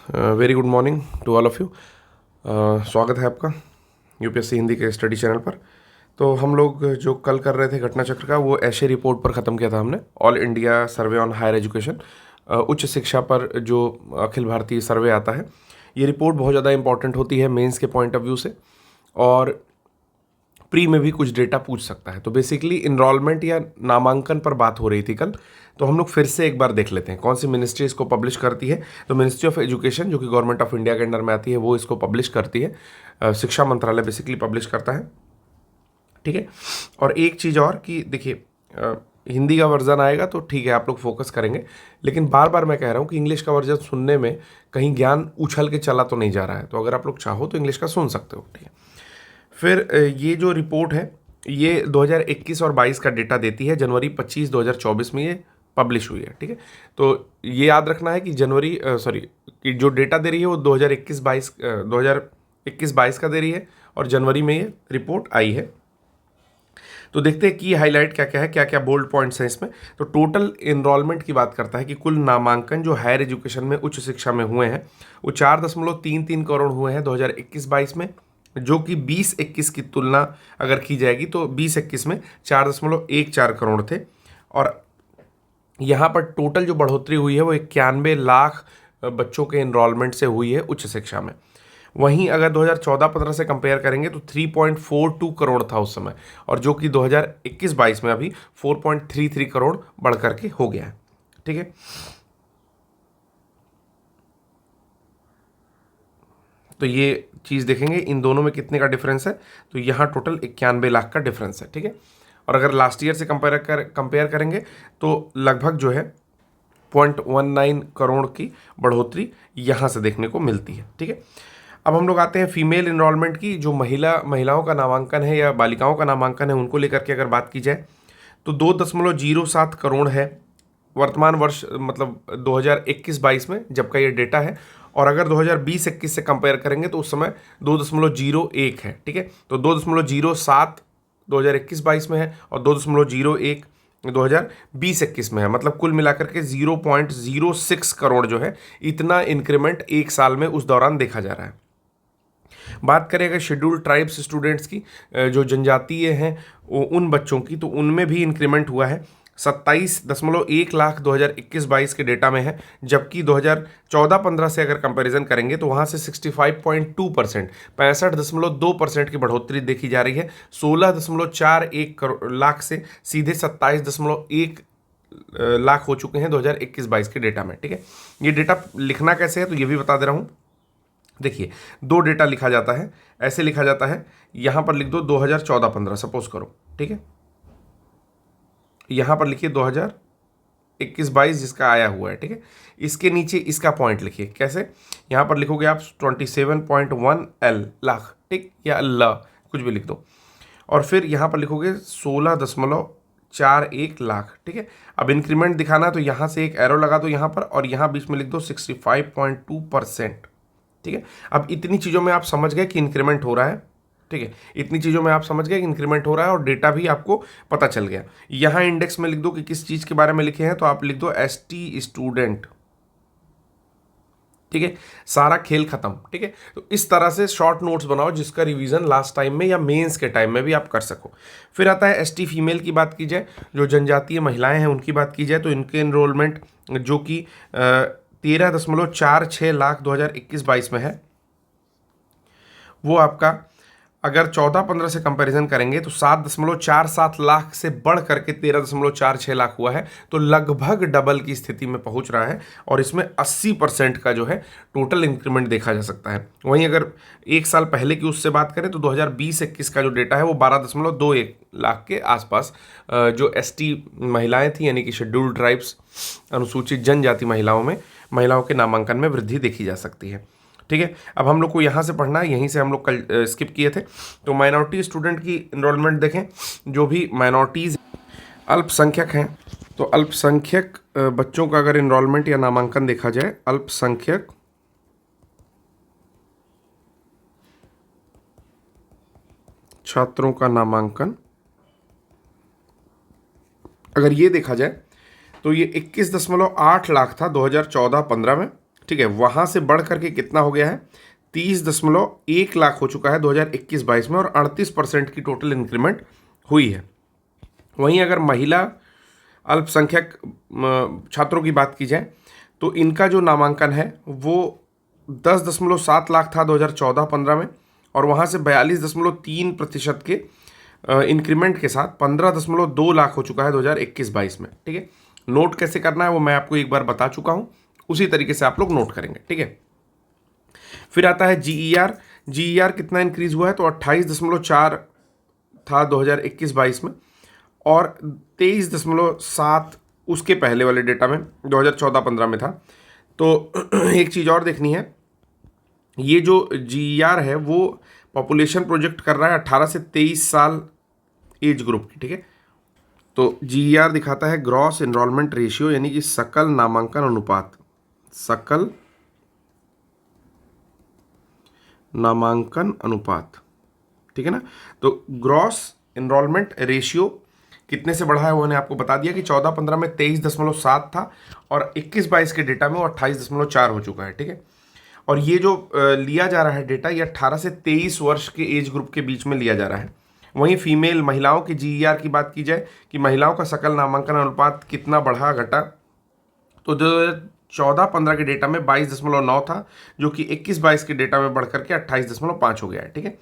Very good morning to all of you. स्वागत है आपका यूपीएससी हिंदी के स्टडी चैनल पर। तो हम लोग जो कल कर रहे थे घटना चक्र का, वो एशे रिपोर्ट पर ख़त्म किया था हमने। All India Survey on Higher Education, उच्च शिक्षा पर जो अखिल भारतीय सर्वे आता है, ये रिपोर्ट बहुत ज़्यादा इंपॉर्टेंट होती है मेंस के पॉइंट ऑफ व्यू से, और प्री में भी कुछ डेटा पूछ सकता है। तो बेसिकली इनरोलमेंट या नामांकन पर बात हो रही थी कल, तो हम लोग फिर से एक बार देख लेते हैं कौन सी मिनिस्ट्री इसको पब्लिश करती है। तो मिनिस्ट्री ऑफ एजुकेशन, जो कि गवर्नमेंट ऑफ इंडिया के अंडर में आती है, वो इसको पब्लिश करती है। शिक्षा मंत्रालय बेसिकली पब्लिश करता है, ठीक है। और एक चीज़ और कि देखिए, हिंदी का वर्जन आएगा तो ठीक है, आप लोग फोकस करेंगे, लेकिन बार बार मैं कह रहा हूँ कि इंग्लिश का वर्जन सुनने में कहीं ज्ञान उछल के चला तो नहीं जा रहा है। तो अगर आप लोग चाहो तो इंग्लिश का सुन सकते हो, ठीक है। फिर ये जो रिपोर्ट है, ये 2021 और 22 का डेटा देती है। जनवरी 25 2024 में ये पब्लिश हुई है, ठीक है। तो ये याद रखना है कि कि जो डेटा दे रही है वो 2021-22 का दे रही है, और जनवरी में ये रिपोर्ट आई है। तो देखते हैं कि हाईलाइट क्या क्या है, क्या क्या बोल्ड पॉइंट्स हैं इसमें। तो टोटल इनरोलमेंट की बात करता है कि कुल नामांकन जो हायर एजुकेशन में, उच्च शिक्षा में हुए हैं, वो 4.33 करोड़ हुए हैं 2021-22 में, जो कि 20-21 की तुलना अगर की जाएगी तो 20-21 में 4.14 करोड़ थे। और यहाँ पर टोटल जो बढ़ोतरी हुई है वो 91 लाख बच्चों के इनरोलमेंट से हुई है उच्च शिक्षा में। वहीं अगर 2014-15 से कंपेयर करेंगे तो 3.42 करोड़ था उस समय, और जो कि 2021-22 में अभी 4.33 करोड़ बढ़ करके हो गया है, ठीक है। तो ये चीज़ देखेंगे इन दोनों में कितने का डिफरेंस है। तो यहाँ टोटल 91 लाख का डिफरेंस है, ठीक है। और अगर लास्ट ईयर से कंपेयर करेंगे तो लगभग जो है 0.19 करोड़ की बढ़ोतरी यहाँ से देखने को मिलती है, ठीक है। अब हम लोग आते हैं फीमेल इनरोलमेंट की। जो महिलाओं का नामांकन है या बालिकाओं का नामांकन है, उनको लेकर के अगर बात की जाए तो 2.07 करोड़ है वर्तमान वर्ष, मतलब 2021-22 में जब का ये डेटा है। और अगर 2020-21 से कंपेयर करेंगे तो उस समय 2.01 है, ठीक है। तो 2.07 2021-22 में है, और 2.01 2020-21 में है। मतलब कुल मिलाकर के 0.06 करोड़ जो है, इतना इंक्रीमेंट एक साल में उस दौरान देखा जा रहा है। बात करें अगर शेड्यूल्ड ट्राइब्स स्टूडेंट्स की, जो जनजातीय हैं उन बच्चों की, तो उनमें भी इंक्रीमेंट हुआ है। 27.1 लाख 2021-22 के डेटा में है, जबकि 2014-15 से अगर कंपैरिजन करेंगे तो वहाँ से 65.2%, 65.2% की बढ़ोतरी देखी जा रही है। 16.41 लाख से सीधे 27.1 लाख हो चुके हैं 2021-22 के डेटा में, ठीक है। ये डेटा लिखना कैसे है तो ये भी बता दे रहा हूँ। देखिए, दो डेटा लिखा जाता है, ऐसे लिखा जाता है। यहां पर लिख दो 2014-15 सपोज करो, ठीक है। यहां पर लिखिए 2021-22 जिसका आया हुआ है, ठीक है। इसके नीचे इसका पॉइंट लिखिए। कैसे? यहां पर लिखोगे आप 27.1 लाख, ठीक, या अल्लाह, कुछ भी लिख दो। और फिर यहां पर लिखोगे 16.41 लाख, ठीक है। अब इंक्रीमेंट दिखाना तो यहां से एक एरो लगा दो यहां पर, और यहां बीच में लिख दो 65.2%, ठीक है। अब इतनी चीज़ों में आप समझ गए कि इंक्रीमेंट हो रहा है, ठीक है। इतनी चीज़ों में आप समझ गए कि इंक्रीमेंट हो रहा है, और डेटा भी आपको पता चल गया। यहाँ इंडेक्स में लिख दो कि किस चीज़ के बारे में लिखे हैं, तो आप लिख दो एसटी स्टूडेंट, ठीक है। सारा खेल खत्म, ठीक है। तो इस तरह से शॉर्ट नोट्स बनाओ जिसका रिवीजन लास्ट टाइम में या मेंस के टाइम में भी आप कर सको। फिर आता है एसटी फीमेल की बात की जाए, जो जनजातीय महिलाएं हैं उनकी बात की जाए, तो इनके इनरोलमेंट जो कि 13.46 लाख 2021-22 में है, वो आपका अगर 14-15 से कंपैरिजन करेंगे तो 7.47 लाख से बढ़ करके 13.46 लाख हुआ है। तो लगभग डबल की स्थिति में पहुंच रहा है, और इसमें 80% का जो है टोटल इंक्रीमेंट देखा जा सकता है। वहीं अगर एक साल पहले की उससे बात करें तो 2020-21 का जो डेटा है वो 12.21 लाख के आसपास जो एसटी महिलाएं थी, यानी कि शेड्यूल्ड ट्राइब्स, अनुसूचित जनजाति महिलाओं के नामांकन में वृद्धि देखी जा सकती है, ठीक है। अब हम लोग को यहाँ से पढ़ना है, यहीं से हम लोग कल स्किप किए थे। तो माइनॉरिटी स्टूडेंट की इनरोलमेंट देखें। जो भी माइनॉरिटीज़ अल्पसंख्यक हैं, तो अल्पसंख्यक बच्चों का अगर इनरोलमेंट या नामांकन देखा जाए, अल्पसंख्यक छात्रों का नामांकन अगर ये देखा जाए तो ये 21.8 लाख था 2014-15 में, ठीक है, वहाँ से बढ़ करके कितना हो गया है, 30.1 लाख हो चुका है 2021-22 में, और 38% की टोटल इंक्रीमेंट हुई है। वहीं अगर महिला अल्पसंख्यक छात्रों की बात की जाए तो इनका जो नामांकन है वो 10.7 लाख था 2014-15 में, और वहाँ से 42.3% के इंक्रीमेंट के साथ 15.2 लाख हो चुका है 2021-22 में। ठीक है, नोट कैसे करना है वो मैं आपको एक बार बता चुका हूँ, उसी तरीके से आप लोग नोट करेंगे। ठीक है, फिर आता है जीईआर। जीईआर कितना इंक्रीज हुआ है, तो 28.4 था 2021-22 में, और 23.7 उसके पहले वाले डेटा में 2014-15 में था। तो एक चीज़ और देखनी है, ये जो जीईआर है वो पॉपुलेशन प्रोजेक्ट कर रहा है 18 से 23 साल एज ग्रुप की। ठीक है, तो जीईआर दिखाता है ग्रॉस एनरोलमेंट रेशियो, यानी कि सकल नामांकन अनुपात, सकल नामांकन अनुपात। ठीक है ना, तो ग्रॉस एनरोलमेंट रेशियो कितने से बढ़ा है वो मैंने आपको बता दिया कि 14-15 में 23.7 था, और 21-22 के डेटा में वो 28.4 हो चुका है। ठीक है, और ये जो लिया जा रहा है डेटा, ये 18 से 23 वर्ष के एज ग्रुप के बीच में लिया जा रहा है। वहीं फीमेल महिलाओं की जीईआर की बात की जाए कि महिलाओं का सकल नामांकन अनुपात कितना बढ़ा घटा, तो 2014-15 के डेटा में 22.9 था, जो कि 21-22 के डेटा में बढ़ करके 28.5 हो गया है। ठीक है,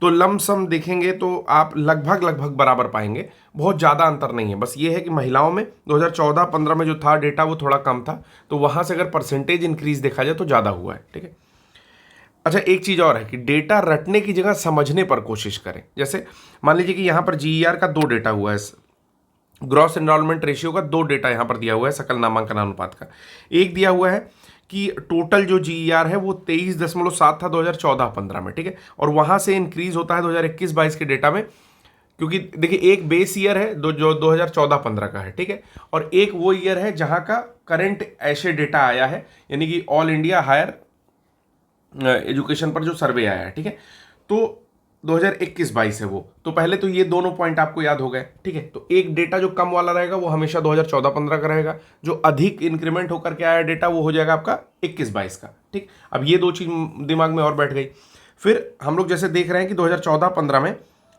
तो लमसम देखेंगे तो आप लगभग बराबर पाएंगे, बहुत ज़्यादा अंतर नहीं है। बस ये है कि महिलाओं में 2014-15 में जो था डेटा वो थोड़ा कम था, तो वहाँ से अगर परसेंटेज इंक्रीज देखा जाए तो ज़्यादा हुआ है। ठीक है, अच्छा एक चीज़ और है कि डेटा रटने की जगह समझने पर कोशिश करें। जैसे मान लीजिए कि यहाँ पर जीईआर का 2 डेटा हुआ है, ग्रॉस एनरोलमेंट रेशियो का 2 डेटा यहाँ पर दिया हुआ है, सकल नामांकन अनुपात का। एक दिया हुआ है कि टोटल जो जीईआर है वो 23.7 था 2014-15 में। ठीक है, और वहाँ से इंक्रीज होता है 2021-22 के डेटा में, क्योंकि देखिए एक बेस ईयर है जो 2014-15 का है। ठीक है, और एक वो ईयर है जहाँ का करंट ऐसे डेटा आया है, यानी कि ऑल इंडिया हायर एजुकेशन पर जो सर्वे आया है। ठीक है, तो 2021-22 है वो, तो पहले तो ये दोनों पॉइंट आपको याद हो गए। ठीक है, तो एक डेटा जो कम वाला रहेगा वो हमेशा 2014-15 का रहेगा, जो अधिक इंक्रीमेंट होकर के आया डेटा वो हो जाएगा आपका 21-22 का। ठीक, अब ये 2 चीज दिमाग में और बैठ गई। फिर हम लोग जैसे देख रहे हैं कि 2014-15 में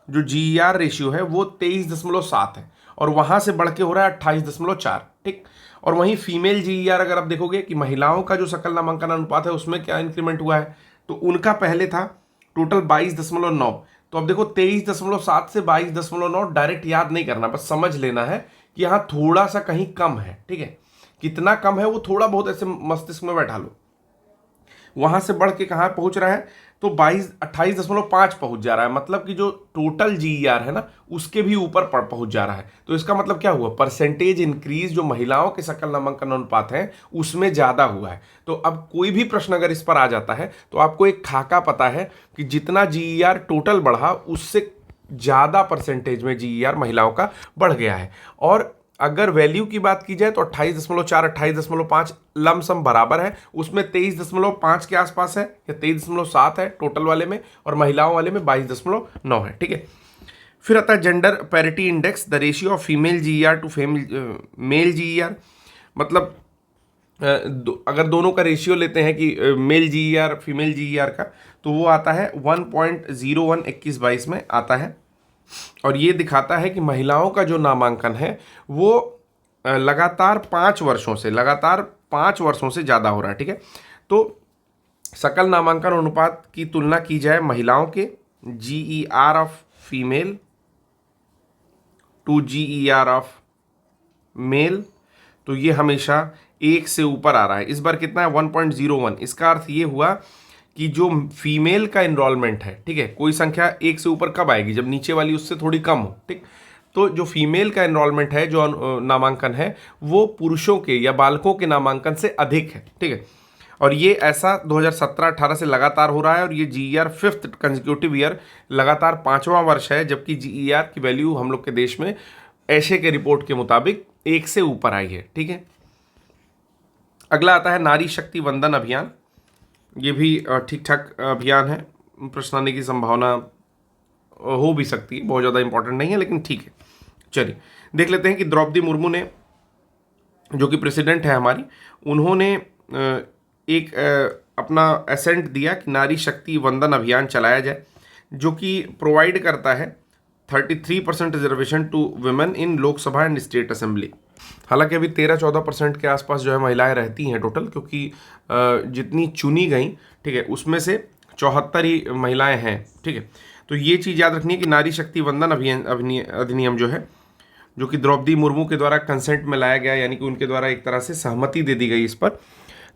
जो जीईआर रेशियो है वो 23.7 है, और वहां से बढ़ के हो रहा है 28.4। ठीक, और वहीं फीमेल जीईआर अगर आप देखोगे कि महिलाओं का जो सकल नामांकन अनुपात है उसमें क्या इंक्रीमेंट हुआ है, तो उनका पहले था टोटल 22.9, तो अब देखो 23.7 से 22.9 डायरेक्ट याद नहीं करना, बस समझ लेना है कि यहाँ थोड़ा सा कहीं कम है। ठीक है, कितना कम है वो थोड़ा बहुत ऐसे मस्तिष्क में बैठा लो। वहां से बढ़ के कहाँ पहुंच रहा है, तो 28.5 पहुंच जा रहा है, मतलब कि जो टोटल जीईआर है ना उसके भी ऊपर पहुंच जा रहा है। तो इसका मतलब क्या हुआ, परसेंटेज इंक्रीज जो महिलाओं के सकल नामांकन अनुपात है उसमें ज्यादा हुआ है। तो अब कोई भी प्रश्न अगर इस पर आ जाता है तो आपको एक खाका पता है कि जितना जीईआर टोटल बढ़ा उससे ज्यादा परसेंटेज में जीईआर महिलाओं का बढ़ गया है। और अगर वैल्यू की बात की जाए तो 28.4 28.5 लमसम बराबर है, उसमें 23.5 के आसपास है या 23.7 है टोटल वाले में, और महिलाओं वाले में 22.9 है। ठीक है, फिर आता है gender parity index, the ratio of female GER to male GER. मतलब अगर दोनों का रेशियो लेते हैं कि मेल जीईआर फीमेल जीईआर का, तो वो आता है 1.01 21-22 में आता है, और ये दिखाता है कि महिलाओं का जो नामांकन है वो लगातार 5 वर्षों से ज़्यादा हो रहा है। ठीक है, तो सकल नामांकन अनुपात की तुलना की जाए महिलाओं के GER of female to GER of male, तो ये हमेशा 1 से ऊपर आ रहा है। इस बार कितना है, 1.01। इसका अर्थ ये हुआ कि जो फीमेल का इनरोलमेंट है, ठीक है, कोई संख्या 1 से ऊपर कब आएगी, जब नीचे वाली उससे थोड़ी कम हो। ठीक, तो जो फीमेल का इनरोलमेंट है, जो नामांकन है, वो पुरुषों के या बालकों के नामांकन से अधिक है। ठीक है, और ये ऐसा 2017-18 से लगातार हो रहा है, और ये जीईआर 5th कंसेक्यूटिव ईयर लगातार 5वां वर्ष है, जबकि जीईआर की वैल्यू हम लोग के देश में ऐशे के रिपोर्ट के मुताबिक 1 से ऊपर आई है। ठीक है, अगला आता है नारी शक्ति वंदन अभियान। ये भी ठीक ठाक अभियान है, प्रश्न आने की संभावना हो भी सकती है, बहुत ज़्यादा इंपॉर्टेंट नहीं है, लेकिन ठीक है। चलिए देख लेते हैं कि द्रौपदी मुर्मू ने, जो कि प्रेसिडेंट है हमारी, उन्होंने एक अपना एसेंट दिया कि नारी शक्ति वंदन अभियान चलाया जाए, जो कि प्रोवाइड करता है 33% reservation to women in Lok Sabha and state assembly. हालांकि अभी 13-14% के आसपास जो है महिलाएं रहती हैं टोटल, क्योंकि जितनी चुनी गई, ठीक है, उसमें से 74 ही महिलाएं हैं, ठीक है। तो ये चीज़ याद रखनी है कि नारी शक्ति वंदन अधिनियम जो है, जो कि द्रौपदी मुर्मू के द्वारा कंसेंट में लाया गया, यानी कि उनके द्वारा एक तरह से सहमति दे दी गई इस पर।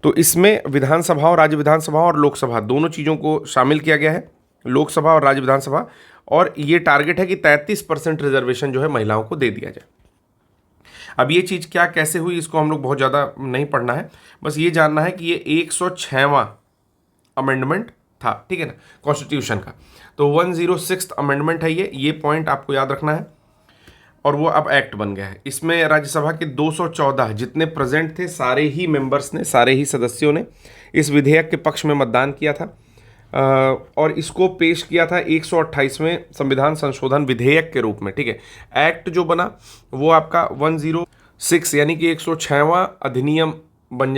तो इसमें विधानसभा और राज्य विधानसभा और लोकसभा दोनों चीज़ों को शामिल किया गया है, लोकसभा और राज्य विधानसभा, और ये टारगेट है कि 33% रिजर्वेशन जो है महिलाओं को दे दिया जाए। अब ये चीज़ क्या कैसे हुई इसको हम लोग बहुत ज़्यादा नहीं पढ़ना है, बस ये जानना है कि ये 106वां अमेंडमेंट था, ठीक है ना, कॉन्स्टिट्यूशन का। तो 106th अमेंडमेंट है ये पॉइंट आपको याद रखना है, और वो अब एक्ट बन गया है। इसमें राज्यसभा के 214 जितने प्रेजेंट थे, सारे ही मेंबर्स ने, सारे ही सदस्यों ने इस विधेयक के पक्ष में मतदान किया था, और इसको पेश किया था 128वें संविधान संशोधन विधेयक के रूप में, ठीक है। एक्ट जो बना वो आपका 106 यानी कि 106वां अधिनियम बन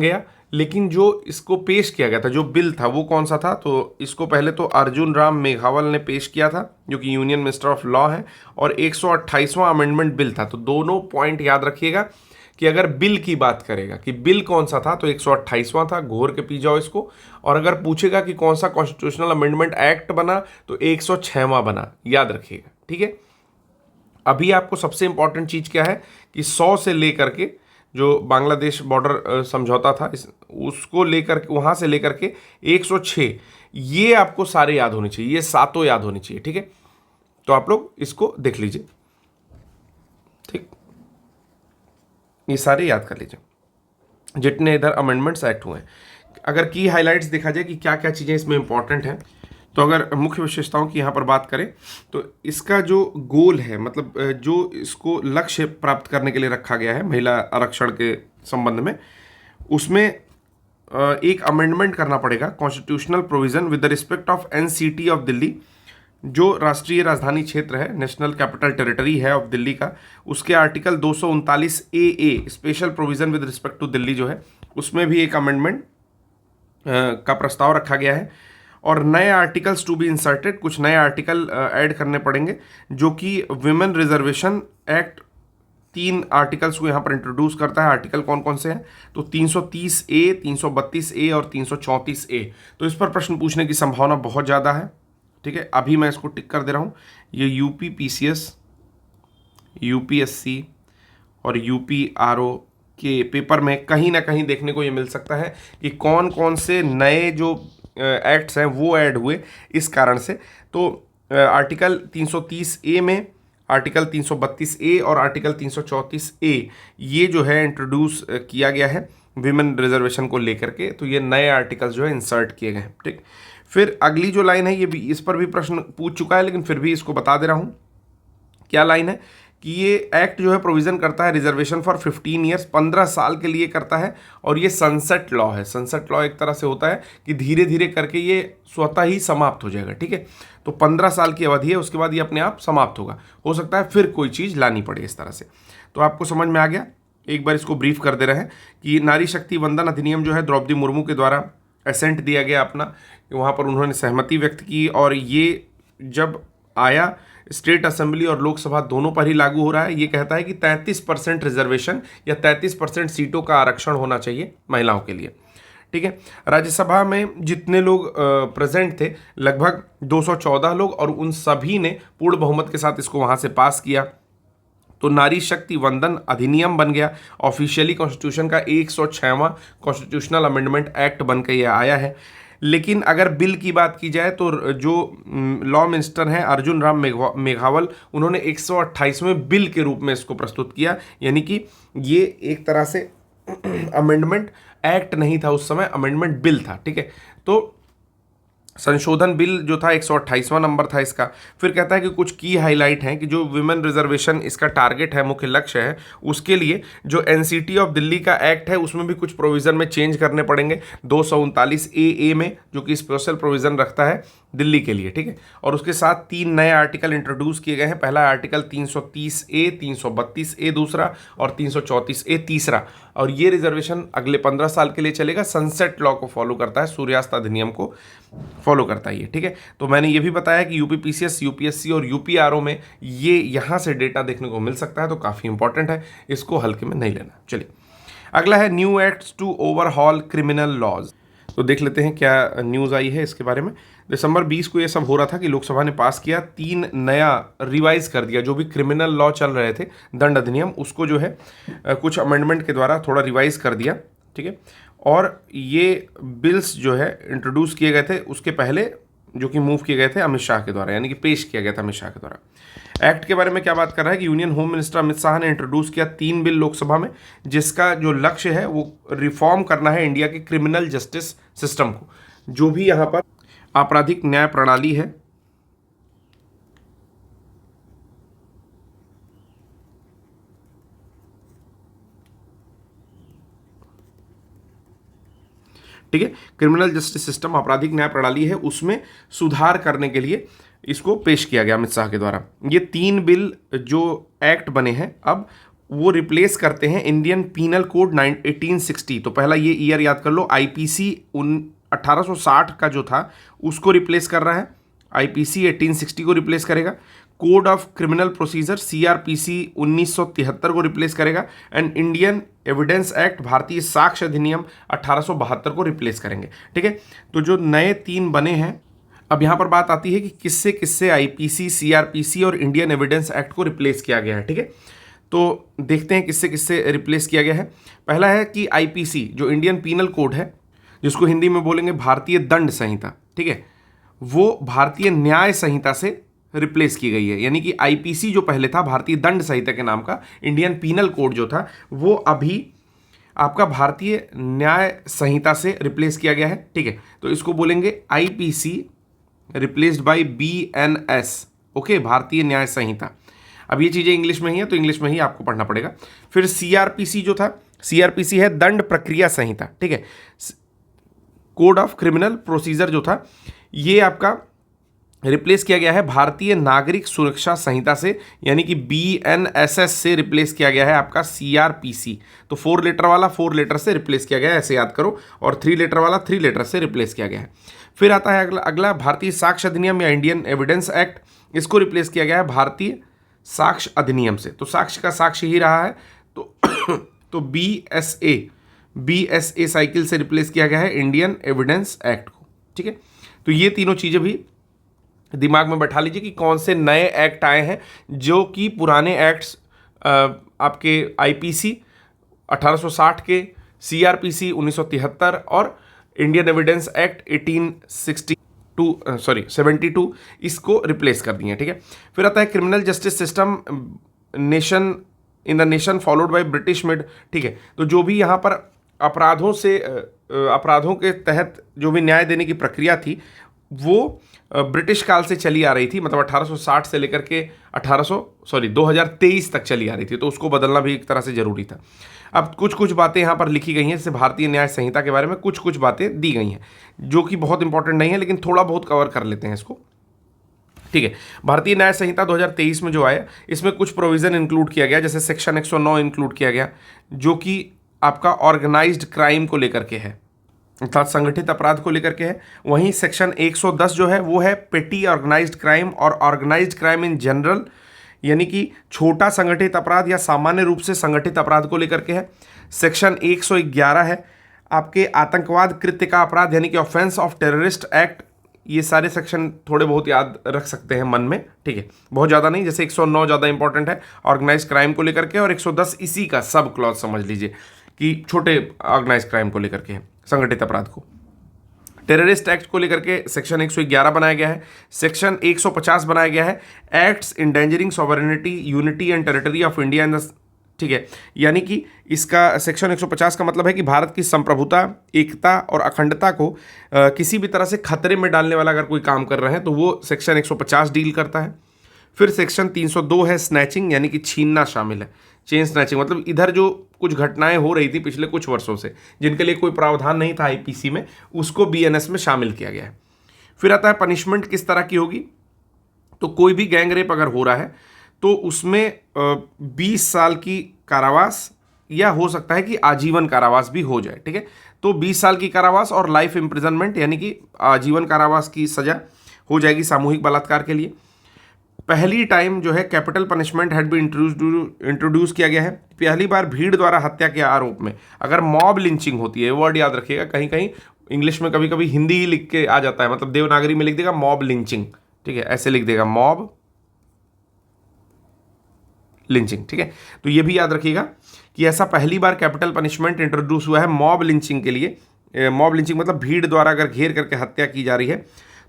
गया। लेकिन जो इसको पेश किया गया था, जो बिल था, वो कौन सा था? तो इसको पहले तो अर्जुन राम मेघवाल ने पेश किया था, जो कि यूनियन मिनिस्टर ऑफ लॉ है, और 128वां अमेंडमेंट बिल था। तो दोनों पॉइंट याद रखिएगा कि अगर बिल की बात करेगा कि बिल कौन सा था, तो 128वां था, घोर के पी जाओ इसको। और अगर पूछेगा कि कौन सा कॉन्स्टिट्यूशनल अमेंडमेंट एक्ट बना, तो 106वां बना, याद रखिएगा, ठीक है। अभी आपको सबसे इंपॉर्टेंट चीज़ क्या है कि 100 से लेकर के जो बांग्लादेश बॉर्डर समझौता था, उसको लेकर के, वहाँ से लेकर के 106, ये आपको सारे याद होने चाहिए, ये सातों याद होने चाहिए, ठीक है। तो आप लोग इसको देख लीजिए, ठीक, ये सारे याद कर लीजिए जितने इधर अमेंडमेंट्स एक्ट हुए हैं। अगर की हाइलाइट्स देखा जाए कि क्या क्या चीज़ें इसमें इंपॉर्टेंट हैं, तो अगर मुख्य विशेषताओं की यहाँ पर बात करें, तो इसका जो गोल है, मतलब जो इसको लक्ष्य प्राप्त करने के लिए रखा गया है महिला आरक्षण के संबंध में, उसमें एक अमेंडमेंट करना पड़ेगा constitutional provision with the respect of NCT of Delhi, जो राष्ट्रीय राजधानी क्षेत्र है, नेशनल कैपिटल टेरिटरी है ऑफ दिल्ली का, उसके article 239 A special provision with respect to Delhi जो है, उसमें भी एक अमेंडमेंट का प्रस्ताव रखा गया है। और नए आर्टिकल्स टू बी इंसर्टेड, कुछ नए आर्टिकल ऐड करने पड़ेंगे, जो कि वुमेन रिजर्वेशन एक्ट 3 आर्टिकल्स को यहाँ पर इंट्रोड्यूस करता है। आर्टिकल कौन कौन से हैं? तो 330A, 332A और 334A। तो इस पर प्रश्न पूछने की संभावना बहुत ज़्यादा है, ठीक है। अभी मैं इसको टिक कर दे रहा हूँ। ये यूपी PCS, UPSC और UPRO के पेपर में कहीं ना कहीं देखने को ये मिल सकता है कि कौन कौन से नए जो एक्ट्स हैं वो ऐड हुए इस कारण से। तो आर्टिकल 330A में, आर्टिकल 332A और आर्टिकल 334A ये जो है इंट्रोड्यूस किया गया है विमेन रिजर्वेशन को लेकर के। तो ये नए आर्टिकल्स जो है इंसर्ट किए गए हैं, ठीक। फिर अगली जो लाइन है, ये भी इस पर भी प्रश्न पूछ चुका है, लेकिन फिर भी इसको बता दे रहा हूँ। क्या लाइन है कि ये एक्ट जो है प्रोविज़न करता है रिजर्वेशन फॉर 15 ईयर्स, 15 साल के लिए करता है, और ये सनसेट लॉ है। सनसेट लॉ एक तरह से होता है कि धीरे धीरे करके ये स्वतः ही समाप्त हो जाएगा, ठीक है। तो 15 साल की अवधि है, उसके बाद ये अपने आप समाप्त होगा। हो सकता है फिर कोई चीज़ लानी पड़े इस तरह से। तो आपको समझ में आ गया। एक बार इसको ब्रीफ कर दे रहे हैं कि नारी शक्ति वंदन अधिनियम जो है द्रौपदी मुर्मू के द्वारा एसेंट दिया गया अपना, वहाँ पर उन्होंने सहमति व्यक्त की, और ये जब आया स्टेट असेंबली और लोकसभा दोनों पर ही लागू हो रहा है। ये कहता है कि 33% रिजर्वेशन या 33% सीटों का आरक्षण होना चाहिए महिलाओं के लिए, ठीक है। राज्यसभा में जितने लोग प्रेजेंट थे, लगभग 214 लोग, और उन सभी ने पूर्ण बहुमत के साथ इसको वहाँ से पास किया। तो नारी शक्ति वंदन अधिनियम बन गया ऑफिशियली कॉन्स्टिट्यूशन का 106वां कॉन्स्टिट्यूशनल अमेंडमेंट एक्ट बन के ये आया है। लेकिन अगर बिल की बात की जाए, तो जो लॉ मिनिस्टर हैं अर्जुन राम मेघवाल, उन्होंने 128वें बिल के रूप में इसको प्रस्तुत किया, यानी कि ये एक तरह से अमेंडमेंट एक्ट नहीं था उस समय, अमेंडमेंट बिल था, ठीक है। तो संशोधन बिल जो था 128वां नंबर था इसका। फिर कहता है कि कुछ की हाईलाइट हैं कि जो विमेन रिजर्वेशन इसका टारगेट है, मुख्य लक्ष्य है, उसके लिए जो एनसीटी ऑफ दिल्ली का एक्ट है उसमें भी कुछ प्रोविज़न में चेंज करने पड़ेंगे। 239A में, जो कि स्पेशल प्रोविज़न रखता है दिल्ली के लिए, ठीक है। और उसके साथ 3 नए आर्टिकल इंट्रोड्यूस किए गए हैं। पहला आर्टिकल 330A, 332A दूसरा और 334A तीसरा। और ये रिजर्वेशन अगले 15 साल के लिए चलेगा। सनसेट लॉ को फॉलो करता है, सूर्यास्त अधिनियम को फॉलो करता है ये, ठीक है। तो मैंने ये भी बताया कि यूपीपीसीएस, यूपीएससी और यूपीआरओ में ये यहाँ से डेटा देखने को मिल सकता है, तो काफ़ी इंपॉर्टेंट है, इसको हल्के में नहीं लेना। चलिए अगला है new acts to overhaul criminal laws. तो देख लेते हैं क्या न्यूज़ आई है इसके बारे में। दिसंबर 20 को ये सब हो रहा था कि लोकसभा ने पास किया, 3 नया रिवाइज कर दिया। जो भी क्रिमिनल लॉ चल रहे थे, दंड अधिनियम, उसको जो है कुछ अमेंडमेंट के द्वारा थोड़ा रिवाइज कर दिया, ठीक है। और ये बिल्स जो है इंट्रोड्यूस किए गए थे उसके पहले, जो कि मूव किए गए थे अमित शाह के द्वारा, यानी कि पेश किया गया था अमित शाह के द्वारा। एक्ट के बारे में क्या बात कर रहा है कि union home minister Amit Shah ने इंट्रोड्यूस किया 3 बिल लोकसभा में, जिसका जो लक्ष्य है वो रिफॉर्म करना है इंडिया के क्रिमिनल जस्टिस सिस्टम को। जो भी यहाँ पर आपराधिक न्याय प्रणाली है, ठीक है, क्रिमिनल जस्टिस सिस्टम, आपराधिक न्याय प्रणाली है, उसमें सुधार करने के लिए इसको पेश किया गया अमित शाह के द्वारा। ये 3 बिल जो एक्ट बने हैं अब वो रिप्लेस करते हैं इंडियन पीनल कोड 1860। तो पहला ये ईयर याद कर लो, आईपीसी 1860 का जो था उसको रिप्लेस कर रहा है, आईपीसी 1860 को रिप्लेस करेगा। Code of criminal procedure CrPC 1973 को रिप्लेस करेगा। एंड इंडियन एविडेंस एक्ट, भारतीय साक्ष्य अधिनियम 1872 को रिप्लेस करेंगे, ठीक है। तो जो नए 3 बने हैं, अब यहाँ पर बात आती है कि किससे किससे आईपीसी, सीआरपीसी और इंडियन एविडेंस एक्ट को रिप्लेस किया गया है, ठीक है। तो देखते हैं किससे किससे रिप्लेस किया गया है। पहला है कि आईपीसी, जो इंडियन पीनल कोड है, जिसको हिंदी में बोलेंगे भारतीय दंड संहिता, ठीक है, वो भारतीय न्याय संहिता से रिप्लेस की गई है। यानी कि आईपीसी जो पहले था भारतीय दंड संहिता के नाम का, इंडियन पीनल कोड जो था वो अभी आपका भारतीय न्याय संहिता से रिप्लेस किया गया है, ठीक है। तो इसको बोलेंगे IPC replaced by BNS, okay, भारतीय न्याय संहिता। अब ये चीज़ें इंग्लिश में ही है तो इंग्लिश में ही आपको पढ़ना पड़ेगा। फिर सीआरपीसी जो था, सीआरपीसी है दंड प्रक्रिया संहिता, ठीक है। कोड ऑफ क्रिमिनल प्रोसीजर जो था ये आपका रिप्लेस किया गया है भारतीय नागरिक सुरक्षा संहिता से, यानी कि बीएनएसएस से रिप्लेस किया गया है आपका सीआरपीसी। तो 4 लेटर वाला 4 लेटर से रिप्लेस किया गया है, ऐसे याद करो, और 3 लेटर वाला 3 लेटर से रिप्लेस किया गया है। फिर आता है अगला भारतीय साक्ष्य अधिनियम या इंडियन एविडेंस एक्ट, इसको रिप्लेस किया गया है भारतीय साक्ष्य अधिनियम से। तो साक्ष्य का साक्ष्य ही रहा है, तो बीएसए साइकिल से रिप्लेस किया गया है इंडियन एविडेंस एक्ट को, ठीक है। तो ये तीनों चीज़ें भी दिमाग में बैठा लीजिए कि कौन से नए एक्ट आए हैं, जो कि पुराने एक्ट्स आपके आईपीसी 1860 के, सीआरपीसी 1973 और इंडियन एविडेंस एक्ट 72 इसको रिप्लेस कर दिए, ठीक है। फिर आता है criminal justice system nation in the nation followed by British made, ठीक है। तो जो भी यहाँ पर अपराधों के तहत जो भी न्याय देने की प्रक्रिया थी वो ब्रिटिश काल से चली आ रही थी, मतलब 1860 से लेकर के 2023 तक चली आ रही थी, तो उसको बदलना भी एक तरह से जरूरी था। अब कुछ कुछ बातें यहाँ पर लिखी गई हैं, जैसे भारतीय न्याय संहिता के बारे में कुछ कुछ बातें दी गई हैं जो कि बहुत इंपॉर्टेंट नहीं है, लेकिन थोड़ा बहुत कवर कर लेते हैं इसको, ठीक है। भारतीय न्याय संहिता 2023 में जो आया, इसमें कुछ प्रोविजन इंक्लूड किया गया, जैसे सेक्शन 109 इंक्लूड किया गया, जो कि आपका ऑर्गेनाइज्ड क्राइम को लेकर के है, अर्थात संगठित अपराध को लेकर के है। वहीं सेक्शन 110 जो है वो है पेटी ऑर्गेनाइज्ड क्राइम और ऑर्गेनाइज्ड क्राइम इन जनरल, यानी कि छोटा संगठित अपराध या सामान्य रूप से संगठित अपराध को लेकर के है। सेक्शन 111 है आपके आतंकवाद कृत्य का अपराध, यानी कि ऑफेंस ऑफ टेररिस्ट एक्ट। ये सारे सेक्शन थोड़े बहुत याद रख सकते हैं मन में, ठीक है, बहुत ज़्यादा नहीं। जैसे 109 ज़्यादा इंपॉर्टेंट है ऑर्गेनाइज्ड क्राइम को लेकर के, और 110 इसी का सब क्लॉज समझ लीजिए कि छोटे ऑर्गेनाइज्ड क्राइम को लेकर के है, संगठित अपराध को। टेररिस्ट एक्ट को लेकर के सेक्शन 111 बनाया गया है। सेक्शन 150 बनाया गया है acts endangering sovereignty, unity and territory of India in the, ठीक है, यानी कि इसका सेक्शन 150 का मतलब है कि भारत की संप्रभुता, एकता और अखंडता को किसी भी तरह से खतरे में डालने वाला अगर कोई काम कर रहे हैं तो वो सेक्शन 150 डील करता है। फिर सेक्शन 302 है स्नैचिंग, यानी कि छीनना शामिल है, चेन स्नैचिंग, मतलब इधर जो कुछ घटनाएं हो रही थी पिछले कुछ वर्षों से जिनके लिए कोई प्रावधान नहीं था आईपीसी में, उसको बीएनएस में शामिल किया गया है। फिर आता है पनिशमेंट किस तरह की होगी। तो कोई भी गैंग रेप अगर हो रहा है तो उसमें 20 साल की कारावास या हो सकता है कि आजीवन कारावास भी हो जाए, ठीक है। तो 20 साल की कारावास और लाइफ इम्प्रिजनमेंट यानी कि आजीवन कारावास की सजा हो जाएगी सामूहिक बलात्कार के लिए। पहली टाइम जो है capital punishment had be introduce किया गया है। पहली बार भीड़ द्वारा हत्या के आरोप में अगर मॉब लिंचिंग होती है, वर्ड याद रखिएगा, कहीं कहीं इंग्लिश में कभी कभी हिंदी ही लिख के आ जाता है, मतलब देवनागरी में लिख देगा मॉब लिंचिंग, ठीक है, ऐसे लिख देगा मॉब लिंचिंग, ठीक है। तो ये भी याद रखिएगा कि ऐसा पहली बार कैपिटल पनिशमेंट इंट्रोड्यूस हुआ है मॉब लिंचिंग के लिए। मॉब लिंचिंग मतलब भीड़ द्वारा अगर घेर करके हत्या की जा रही है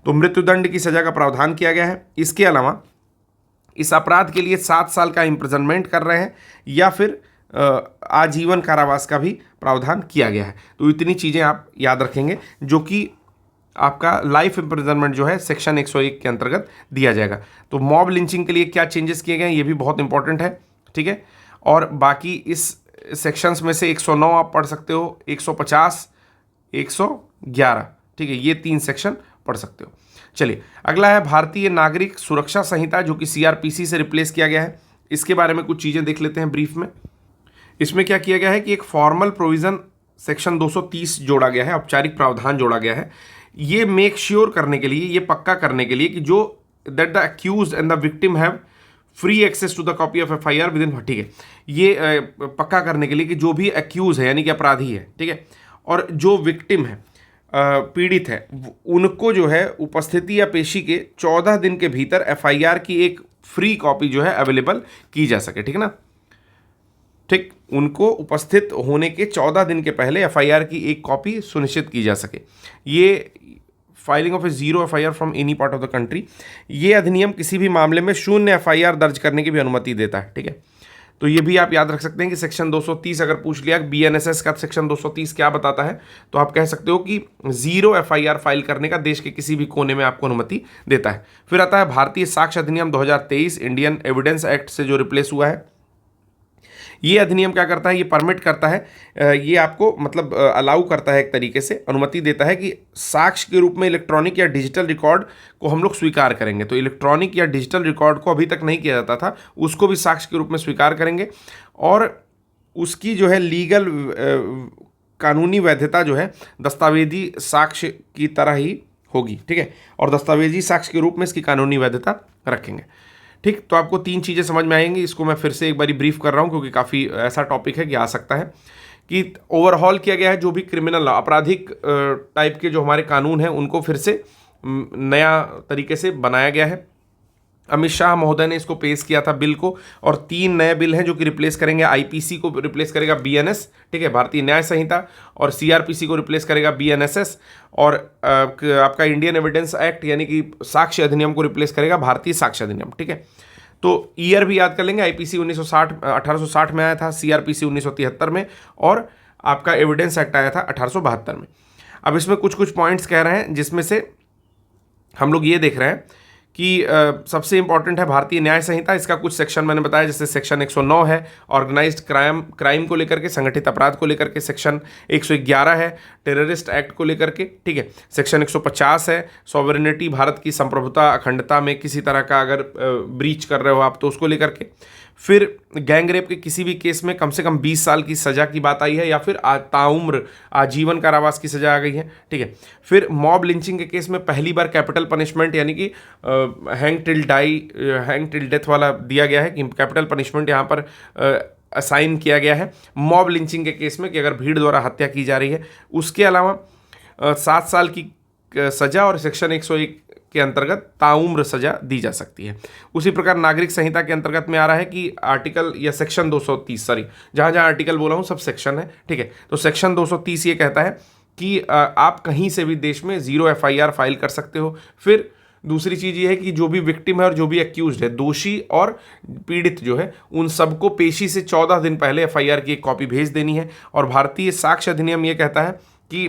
तो मृत्युदंड की सजा का प्रावधान किया गया है। इसके अलावा इस अपराध के लिए 7 साल का इम्प्रिजनमेंट कर रहे हैं या फिर आजीवन कारावास का भी प्रावधान किया गया है। तो इतनी चीज़ें आप याद रखेंगे जो कि आपका लाइफ इम्प्रिजनमेंट जो है सेक्शन 101 के अंतर्गत दिया जाएगा। तो मॉब लिंचिंग के लिए क्या चेंजेस किए गए हैं ये भी बहुत इंपॉर्टेंट है, ठीक है। और बाकी इस सेक्शंस में से 109 आप पढ़ सकते हो, 150, 111, ठीक है, ये 3 सेक्शन पढ़ सकते हो। चलिए अगला है भारतीय नागरिक सुरक्षा संहिता जो कि सीआरपीसी से रिप्लेस किया गया है। इसके बारे में कुछ चीज़ें देख लेते हैं ब्रीफ में। इसमें क्या किया गया है कि एक फॉर्मल प्रोविज़न सेक्शन 230 जोड़ा गया है, औपचारिक प्रावधान जोड़ा गया है। ये मेक श्योर करने के लिए, ये पक्का करने के लिए कि जो that the accused and the victim have free access to the copy of FIR within, ठीक है, ये पक्का करने के लिए कि जो भी अक्यूज है यानी कि अपराधी है, ठीक है, और जो विक्टिम है, पीड़ित है, उनको जो है उपस्थिति या पेशी के 14 दिन के भीतर एफआईआर की एक फ्री कॉपी जो है अवेलेबल की जा सके, ठीक है ना, ठीक, उनको उपस्थित होने के 14 दिन के पहले एफआईआर की एक कॉपी सुनिश्चित की जा सके। ये filing of A zero FIR from any part of the country. ये अधिनियम किसी भी मामले में शून्य एफआईआर दर्ज करने की भी अनुमति देता है, ठीक है। तो ये भी आप याद रख सकते हैं कि सेक्शन 230 अगर पूछ लिया बीएनएसएस का सेक्शन 230 क्या बताता है, तो आप कह सकते हो कि जीरो एफआईआर फाइल करने का देश के किसी भी कोने में आपको अनुमति देता है। फिर आता है भारतीय साक्ष्य अधिनियम 2023 इंडियन एविडेंस एक्ट से जो रिप्लेस हुआ है। ये अधिनियम क्या करता है, ये परमिट करता है, ये आपको मतलब अलाउ करता है, एक तरीके से अनुमति देता है कि साक्ष्य के रूप में इलेक्ट्रॉनिक या डिजिटल रिकॉर्ड को हम लोग स्वीकार करेंगे। तो इलेक्ट्रॉनिक या डिजिटल रिकॉर्ड को अभी तक नहीं किया जाता था, उसको भी साक्ष्य के रूप में स्वीकार करेंगे और उसकी जो है लीगल कानूनी वैधता जो है दस्तावेजी साक्ष्य की तरह ही होगी, ठीक है, और दस्तावेजी साक्ष्य के रूप में इसकी कानूनी वैधता रखेंगे, ठीक। तो आपको 3 चीज़ें समझ में आएंगी। इसको मैं फिर से एक बारी ब्रीफ कर रहा हूँ क्योंकि काफ़ी ऐसा टॉपिक है कि आ सकता है कि ओवरहॉल किया गया है जो भी क्रिमिनल आपराधिक टाइप के जो हमारे कानून हैं उनको फिर से नया तरीके से बनाया गया है। अमित शाह महोदय ने इसको पेश किया था बिल को, और 3 नए बिल हैं जो कि रिप्लेस करेंगे। आईपीसी को रिप्लेस करेगा बीएनएस, ठीक है, भारतीय न्याय संहिता, और सीआरपीसी को रिप्लेस करेगा बीएनएसएस, और आपका इंडियन एविडेंस एक्ट यानी कि साक्ष्य अधिनियम को रिप्लेस करेगा भारतीय साक्ष्य अधिनियम, ठीक है। तो ईयर भी याद कर लेंगे, आईपीसी 1860 में आया था, सीआरपीसी 1973 में, और आपका एविडेंस एक्ट आया था 1872 में। अब इसमें कुछ कुछ पॉइंट्स कह रहे हैं जिसमें से हम लोग ये देख रहे हैं कि सबसे इंपॉर्टेंट है भारतीय न्याय संहिता। इसका कुछ सेक्शन मैंने बताया, जैसे सेक्शन 109 है ऑर्गेनाइज्ड क्राइम को लेकर के, संगठित अपराध को लेकर के, सेक्शन 111 है टेररिस्ट एक्ट को लेकर के, ठीक है, सेक्शन 150 है सॉवरेनिटी, भारत की संप्रभुता अखंडता में किसी तरह का अगर ब्रीच कर रहे हो आप तो उसको लेकर के। फिर गैंग रेप के किसी भी केस में कम से कम 20 साल की सज़ा की बात आई है या फिर ताउम्र आजीवन कारावास की सज़ा आ गई है, ठीक है। फिर मॉब लिंचिंग के केस में पहली बार कैपिटल पनिशमेंट यानी कि हैंग टिल डेथ वाला दिया गया है कि कैपिटल पनिशमेंट यहाँ पर असाइन किया गया है मॉब लिंचिंग के केस में कि अगर भीड़ द्वारा हत्या की जा रही है। उसके अलावा 7 साल की सज़ा और सेक्शन 101 के अंतर्गत ताउम्र सजा दी जा सकती है। उसी प्रकार नागरिक संहिता के अंतर्गत में आ रहा है कि आर्टिकल या सेक्शन 230, सॉरी जहाँ जहाँ आर्टिकल बोला हूँ सब सेक्शन है, ठीक है। तो सेक्शन 230 ये कहता है कि आप कहीं से भी देश में जीरो एफआईआर फाइल कर सकते हो। फिर दूसरी चीज़ ये है कि जो भी विक्टिम है और जो भी एक्यूज्ड है, दोषी और पीड़ित जो है, उन सबको पेशी से 14 दिन पहले एफआईआर की एक कॉपी भेज देनी है। और भारतीय साक्ष्य अधिनियम ये कहता है कि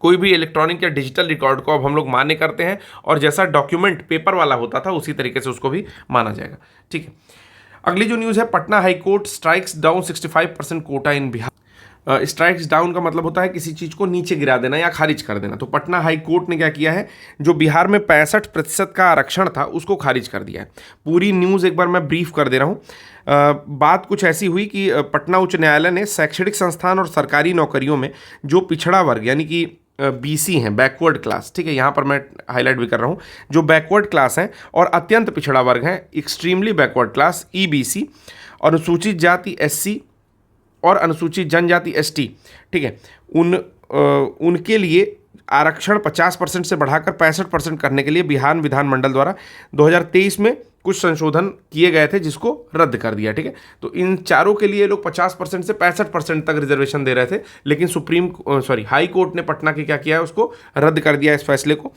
कोई भी इलेक्ट्रॉनिक या डिजिटल रिकॉर्ड को अब हम लोग मान्य करते हैं और जैसा डॉक्यूमेंट पेपर वाला होता था उसी तरीके से उसको भी माना जाएगा, ठीक है। अगली जो न्यूज़ है, Patna high court strikes down 65% quota in Bihar. Strikes down का मतलब होता है किसी चीज़ को नीचे गिरा देना या खारिज कर देना। तो पटना हाई कोर्ट ने क्या किया है, जो बिहार में 65% का आरक्षण था उसको खारिज कर दिया है। पूरी न्यूज़ एक बार मैं ब्रीफ कर दे रहा हूँ। बात कुछ ऐसी हुई कि पटना उच्च न्यायालय ने शैक्षणिक संस्थान और सरकारी नौकरियों में जो पिछड़ा वर्ग यानी कि बीसी हैं, बैकवर्ड क्लास, ठीक है, यहाँ पर मैं हाईलाइट भी कर रहा हूँ, जो बैकवर्ड क्लास हैं और अत्यंत पिछड़ा वर्ग हैं, एक्सट्रीमली बैकवर्ड क्लास ईबीसी, अनुसूचित जाति एससी और अनुसूचित जनजाति एसटी, ठीक है, उनके लिए आरक्षण 50% से बढ़ाकर 65% करने के लिए बिहार विधानमंडल द्वारा 2023 में कुछ संशोधन किए गए थे जिसको रद्द कर दिया। ठीक है, तो इन चारों के लिए लोग 50% से 65% तक रिजर्वेशन दे रहे थे, लेकिन हाई कोर्ट ने पटना के क्या किया है, उसको रद्द कर दिया इस फैसले को।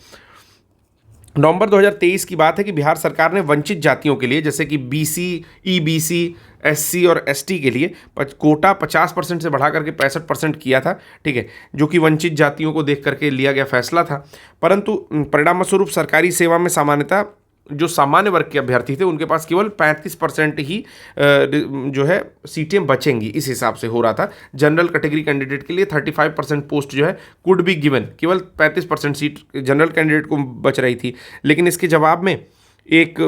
नवंबर 2023 की बात है कि बिहार सरकार ने वंचित जातियों के लिए जैसे कि बीसी, ईबीसी, एससी और एसटी के लिए कोटा 50% से बढ़ा करके 65% किया था। ठीक है, जो कि वंचित जातियों को देख करके लिया गया फैसला था। परंतु परिणामस्वरूप सरकारी सेवा में सामान्यतः जो सामान्य वर्ग के अभ्यर्थी थे उनके पास केवल 35% ही जो है सीटें बचेंगी, इस हिसाब से हो रहा था। जनरल कैटेगरी कैंडिडेट के लिए 35% पोस्ट जो है कुड बी गिवन, केवल 35% सीट जनरल कैंडिडेट को बच रही थी। लेकिन इसके जवाब में एक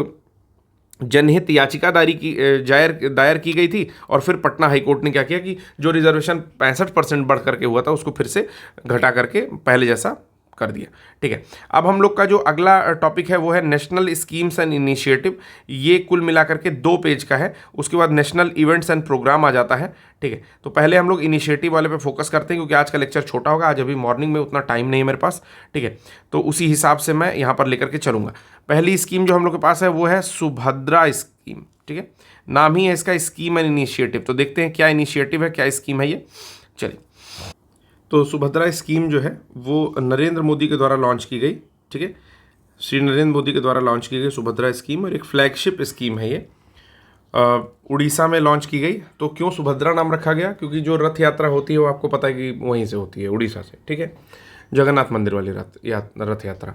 जनहित याचिका दायर की गई थी और फिर पटना हाईकोर्ट ने क्या किया कि जो रिजर्वेशन 65% बढ़ करके हुआ था उसको फिर से घटा करके पहले जैसा कर दिया। ठीक है, अब हम लोग का जो अगला टॉपिक है वो है नेशनल स्कीम्स एंड इनिशिएटिव। ये कुल मिलाकर के 2 पेज का है, उसके बाद नेशनल इवेंट्स एंड प्रोग्राम आ जाता है। ठीक है, तो पहले हम लोग इनिशिएटिव वाले पे फोकस करते हैं क्योंकि आज का लेक्चर छोटा होगा, आज अभी मॉर्निंग में उतना टाइम नहीं है मेरे पास। ठीक है, तो उसी हिसाब से मैं यहाँ पर लेकर के चलूँगा। पहली स्कीम जो हम लोग के पास है वो है सुभद्रा स्कीम। ठीक है, नाम ही है इसका स्कीम एंड इनिशिएटिव। तो देखते हैं क्या इनिशिएटिव है, क्या स्कीम है ये। चलिए, तो सुभद्रा स्कीम जो है वो नरेंद्र मोदी के द्वारा लॉन्च की गई। ठीक है, श्री नरेंद्र मोदी के द्वारा लॉन्च की गई सुभद्रा स्कीम, और एक फ्लैगशिप स्कीम है ये। उड़ीसा में लॉन्च की गई। तो क्यों सुभद्रा नाम रखा गया? क्योंकि जो रथ यात्रा होती है वो आपको पता है कि वहीं से होती है, उड़ीसा से। ठीक है, जगन्नाथ मंदिर वाली रथ यात्रा।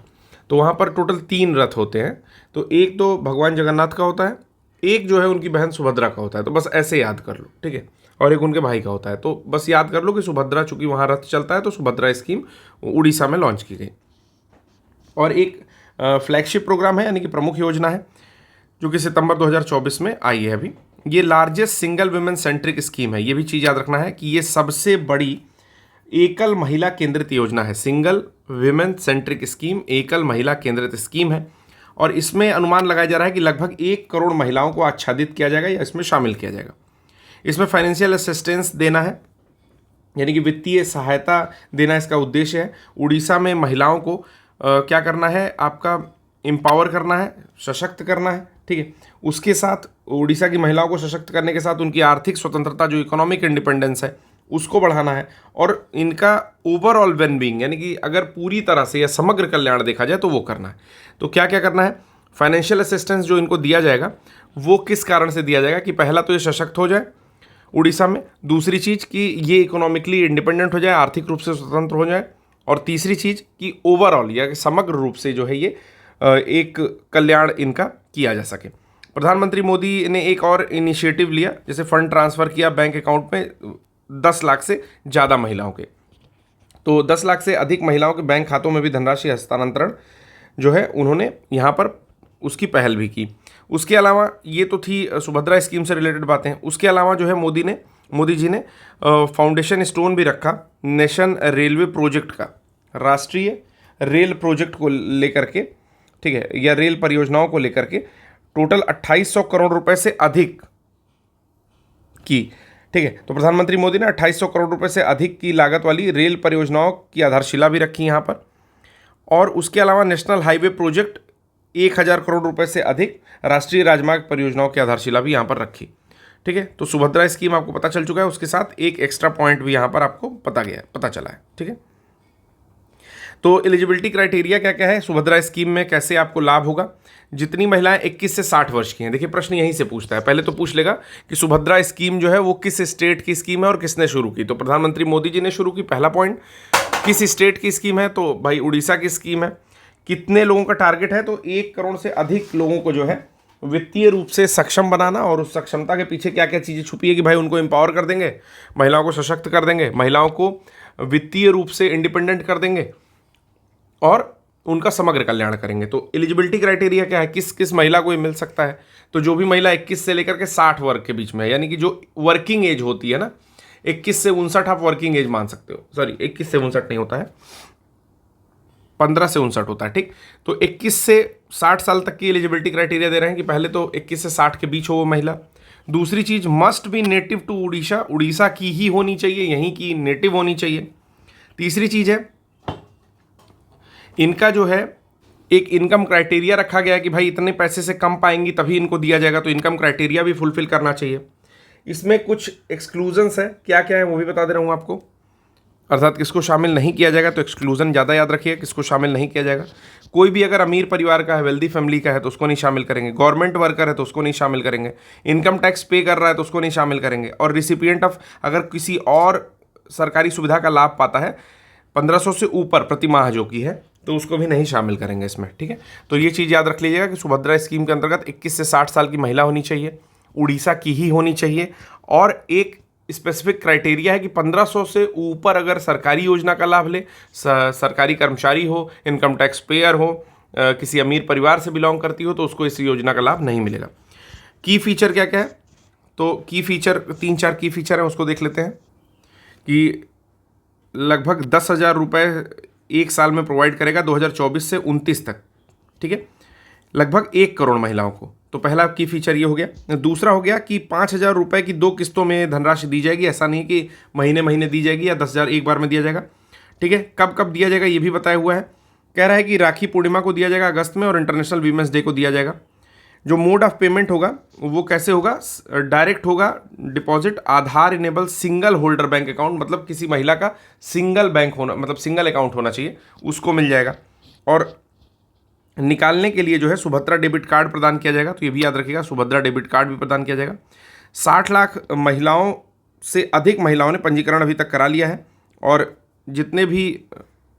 तो वहाँ पर टोटल 3 रथ होते हैं। तो एक तो भगवान जगन्नाथ का होता है, एक जो है उनकी बहन सुभद्रा का होता है। तो बस ऐसे याद कर लो। ठीक है, और एक उनके भाई का होता है। तो बस याद कर लो कि सुभद्रा, चूंकि वहाँ रथ चलता है तो सुभद्रा स्कीम उड़ीसा में लॉन्च की गई। और एक फ्लैगशिप प्रोग्राम है, यानी कि प्रमुख योजना है, जो कि सितंबर 2024 में आई है अभी। ये largest single women centric scheme है। ये भी चीज़ याद रखना है कि ये सबसे बड़ी एकल महिला केंद्रित योजना है। सिंगल वुमेन सेंट्रिक स्कीम एकल महिला केंद्रित स्कीम है, और इसमें अनुमान लगाया जा रहा है कि लगभग 1 करोड़ महिलाओं को आच्छादित किया जाएगा या इसमें शामिल किया जाएगा। इसमें फाइनेंशियल असिस्टेंस देना है, यानी कि वित्तीय सहायता देना इसका उद्देश्य है। उड़ीसा में महिलाओं को क्या करना है, आपका एम्पावर करना है, सशक्त करना है। ठीक है, उसके साथ उड़ीसा की महिलाओं को सशक्त करने के साथ उनकी आर्थिक स्वतंत्रता, जो इकोनॉमिक इंडिपेंडेंस है, उसको बढ़ाना है, और इनका ओवरऑल वेलबींग, यानी कि अगर पूरी तरह से या समग्र कल्याण देखा जाए तो वो करना है। तो क्या क्या करना है? फाइनेंशियल असिस्टेंस जो इनको दिया जाएगा वो किस कारण से दिया जाएगा कि पहला तो ये सशक्त हो जाए उड़ीसा में, दूसरी चीज़ कि ये इकोनॉमिकली इंडिपेंडेंट हो जाए, आर्थिक रूप से स्वतंत्र हो जाए, और तीसरी चीज़ कि ओवरऑल या समग्र रूप से जो है ये एक कल्याण इनका किया जा सके। प्रधानमंत्री मोदी ने एक और इनिशिएटिव लिया, जैसे फंड ट्रांसफ़र किया बैंक अकाउंट में 10 लाख से ज़्यादा महिलाओं के। तो 10 लाख से अधिक महिलाओं के बैंक खातों में भी धनराशि हस्तांतरण जो है उन्होंने यहाँ पर उसकी पहल भी की। उसके अलावा ये तो थी सुभद्रा स्कीम से रिलेटेड बातें। उसके अलावा जो है मोदी जी ने फाउंडेशन स्टोन भी रखा नेशन रेलवे प्रोजेक्ट का, राष्ट्रीय रेल प्रोजेक्ट को लेकर के। ठीक है, या रेल परियोजनाओं को लेकर के टोटल 2800 करोड़ रुपए से अधिक की। ठीक है, तो प्रधानमंत्री मोदी ने 2800 करोड़ रुपए से अधिक की लागत वाली रेल परियोजनाओं की आधारशिला भी रखी यहाँ पर। और उसके अलावा नेशनल हाईवे प्रोजेक्ट 1000 करोड़ रुपए से अधिक राष्ट्रीय राजमार्ग परियोजनाओं की आधारशिला भी यहाँ पर रखी। ठीक है, तो सुभद्रा स्कीम आपको पता चल चुका है, उसके साथ एक एक्स्ट्रा पॉइंट भी यहाँ पर आपको पता चला है। ठीक है, तो एलिजिबिलिटी क्राइटेरिया क्या क्या है, सुभद्रा स्कीम में कैसे आपको लाभ होगा। जितनी महिलाएं 21 से 60 वर्ष की हैं, देखिए प्रश्न यहीं से पूछता है, पहले तो पूछ लेगा कि सुभद्रा स्कीम जो है वो किस स्टेट की स्कीम है और किसने शुरू की। तो प्रधानमंत्री मोदी जी ने शुरू की, पहला पॉइंट। किस स्टेट की स्कीम है, तो भाई उड़ीसा की स्कीम है। कितने लोगों का टारगेट है, तो 1 करोड़ से अधिक लोगों को जो है वित्तीय रूप से सक्षम बनाना, और उस सक्षमता के पीछे क्या क्या चीज़ें छुपी है कि भाई उनको एम्पावर कर देंगे, महिलाओं को सशक्त कर देंगे, महिलाओं को वित्तीय रूप से इंडिपेंडेंट कर देंगे और उनका समग्र कल्याण करेंगे। तो एलिजिबिलिटी क्राइटेरिया क्या है, किस किस महिला को ये मिल सकता है? तो जो भी महिला 21 से लेकर के 60 वर्ग के बीच में है, यानी कि जो वर्किंग एज होती है ना, 21 से 59 आप वर्किंग एज मान सकते हो, सॉरी 21 से 59 नहीं होता है, 15 से 59 होता है, ठीक। तो 21 से 60 साल तक की एलिजिबिलिटी क्राइटेरिया दे रहे हैं कि पहले तो 21 से 60 के बीच हो वो महिला। दूसरी चीज, must be native to Orissa, Orissa की ही होनी चाहिए, यहीं की नेटिव होनी चाहिए। तीसरी चीज है, इनका जो है एक इनकम क्राइटेरिया रखा गया है कि भाई इतने पैसे से कम पाएंगी तभी इनको दिया जाएगा, तो इनकम क्राइटेरिया भी फुलफिल करना चाहिए। इसमें कुछ एक्सक्लूजन्स है, क्या क्या है वो भी बता दे रहा हूँ आपको, अर्थात किसको शामिल नहीं किया जाएगा, तो एक्सक्लूजन ज़्यादा याद रखिए, किसको शामिल नहीं किया जाएगा। कोई भी अगर अमीर परिवार का है, वेल्दी फैमिली का है, तो उसको नहीं शामिल करेंगे। गवर्नमेंट वर्कर है तो उसको नहीं शामिल करेंगे। इनकम टैक्स पे कर रहा है तो उसको नहीं शामिल करेंगे। और रिसिपिएंट ऑफ, अगर किसी और सरकारी सुविधा का लाभ पाता है 1500 से ऊपर प्रति माह जो की है, तो उसको भी नहीं शामिल करेंगे इसमें, ठीक है। तो ये चीज़ याद रख लीजिएगा कि सुभद्रा स्कीम के अंतर्गत 21 से 60 साल की महिला होनी चाहिए, उड़ीसा की ही होनी चाहिए, और एक स्पेसिफिक क्राइटेरिया है कि 1500 से ऊपर अगर सरकारी योजना का लाभ ले, सरकारी कर्मचारी हो, इनकम टैक्स पेयर हो, किसी अमीर परिवार से बिलोंग करती हो, तो उसको इस योजना का लाभ नहीं मिलेगा। की फीचर क्या क्या है, तो की फीचर 3-4 की फीचर है, उसको देख लेते हैं कि लगभग 10,000 रुपये एक साल में प्रोवाइड करेगा 2024 से 29 तक, ठीक है, लगभग 1 करोड़ महिलाओं को। तो पहला की फीचर ये हो गया। दूसरा हो गया कि 5,000 रुपये की 2 किस्तों में धनराशि दी जाएगी, ऐसा नहीं कि महीने महीने दी जाएगी या 10,000 एक बार में दिया जाएगा, ठीक है। कब कब दिया जाएगा ये भी बताया हुआ है। कह रहा है कि राखी पूर्णिमा को दिया जाएगा अगस्त में, और इंटरनेशनल वीमेंस डे को दिया जाएगा। जो मोड ऑफ पेमेंट होगा वो कैसे होगा, डायरेक्ट होगा deposit, Aadhaar enable single holder bank account, मतलब किसी महिला का सिंगल बैंक होना, मतलब सिंगल अकाउंट होना चाहिए, उसको मिल जाएगा। और निकालने के लिए जो है सुभद्रा डेबिट कार्ड प्रदान किया जाएगा, तो ये भी याद रखिएगा, सुभद्रा डेबिट कार्ड भी प्रदान किया जाएगा। 60 लाख महिलाओं से अधिक महिलाओं ने पंजीकरण अभी तक करा लिया है, और जितने भी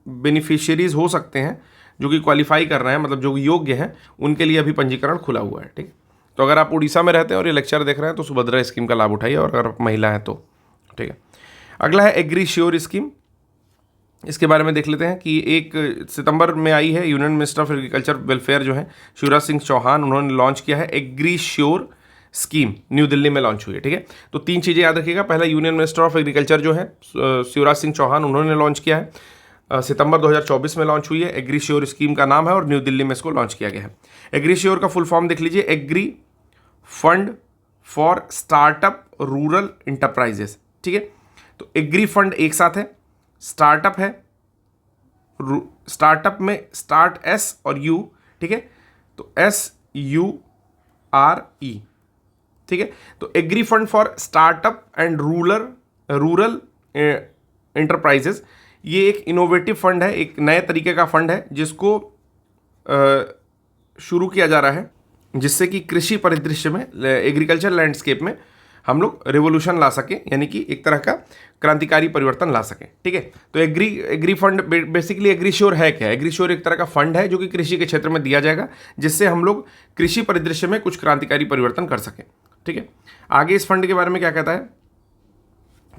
बेनिफिशियरीज हो सकते हैं जो कि क्वालिफाई कर रहे हैं, मतलब जो योग्य हैं, उनके लिए अभी पंजीकरण खुला हुआ है, ठीक। तो अगर आप उड़ीसा में रहते हैं और ये लेक्चर देख रहे हैं तो सुभद्रा स्कीम का लाभ उठाइए, और अगर आप महिला हैं तो, ठीक है। अगला है एग्री श्योर स्कीम, इसके बारे में देख लेते हैं कि 1 सितंबर में आई है। Union minister of agriculture welfare जो है शिवराज सिंह चौहान, उन्होंने लॉन्च किया है agri sure scheme, new Delhi में लॉन्च हुई है, ठीक है। तो 3 चीज़ें याद रखिएगा। पहला, यूनियन मिनिस्टर ऑफ एग्रीकल्चर जो है शिवराज सिंह चौहान, उन्होंने लॉन्च किया है, सितंबर 2024 में लॉन्च हुई है। एग्री श्योर स्कीम का नाम है और न्यू दिल्ली में इसको लॉन्च किया गया है। एग्री श्योर का फुल फॉर्म देख लीजिए, agri fund for startup rural enterprises, ठीक है। तो एग्री फंड एक साथ है, स्टार्टअप है, स्टार्टअप में स्टार्ट एस और यू, ठीक है, तो SURE, ठीक है। तो agri fund for startup and rural enterprises, ये एक इनोवेटिव फंड है, एक नए तरीके का फंड है जिसको शुरू किया जा रहा है, जिससे कि कृषि परिदृश्य में, एग्रीकल्चर लैंडस्केप में हम लोग रेवोल्यूशन ला सकें, यानी कि एक तरह का क्रांतिकारी परिवर्तन ला सकें, ठीक है। तो agri fund basically, agri sure है क्या? एग्री श्योर एक तरह का फंड है जो कि कृषि के क्षेत्र में दिया जाएगा, जिससे हम लोग कृषि परिदृश्य में कुछ क्रांतिकारी परिवर्तन कर सकें, ठीक है। आगे इस फंड के बारे में क्या कहता है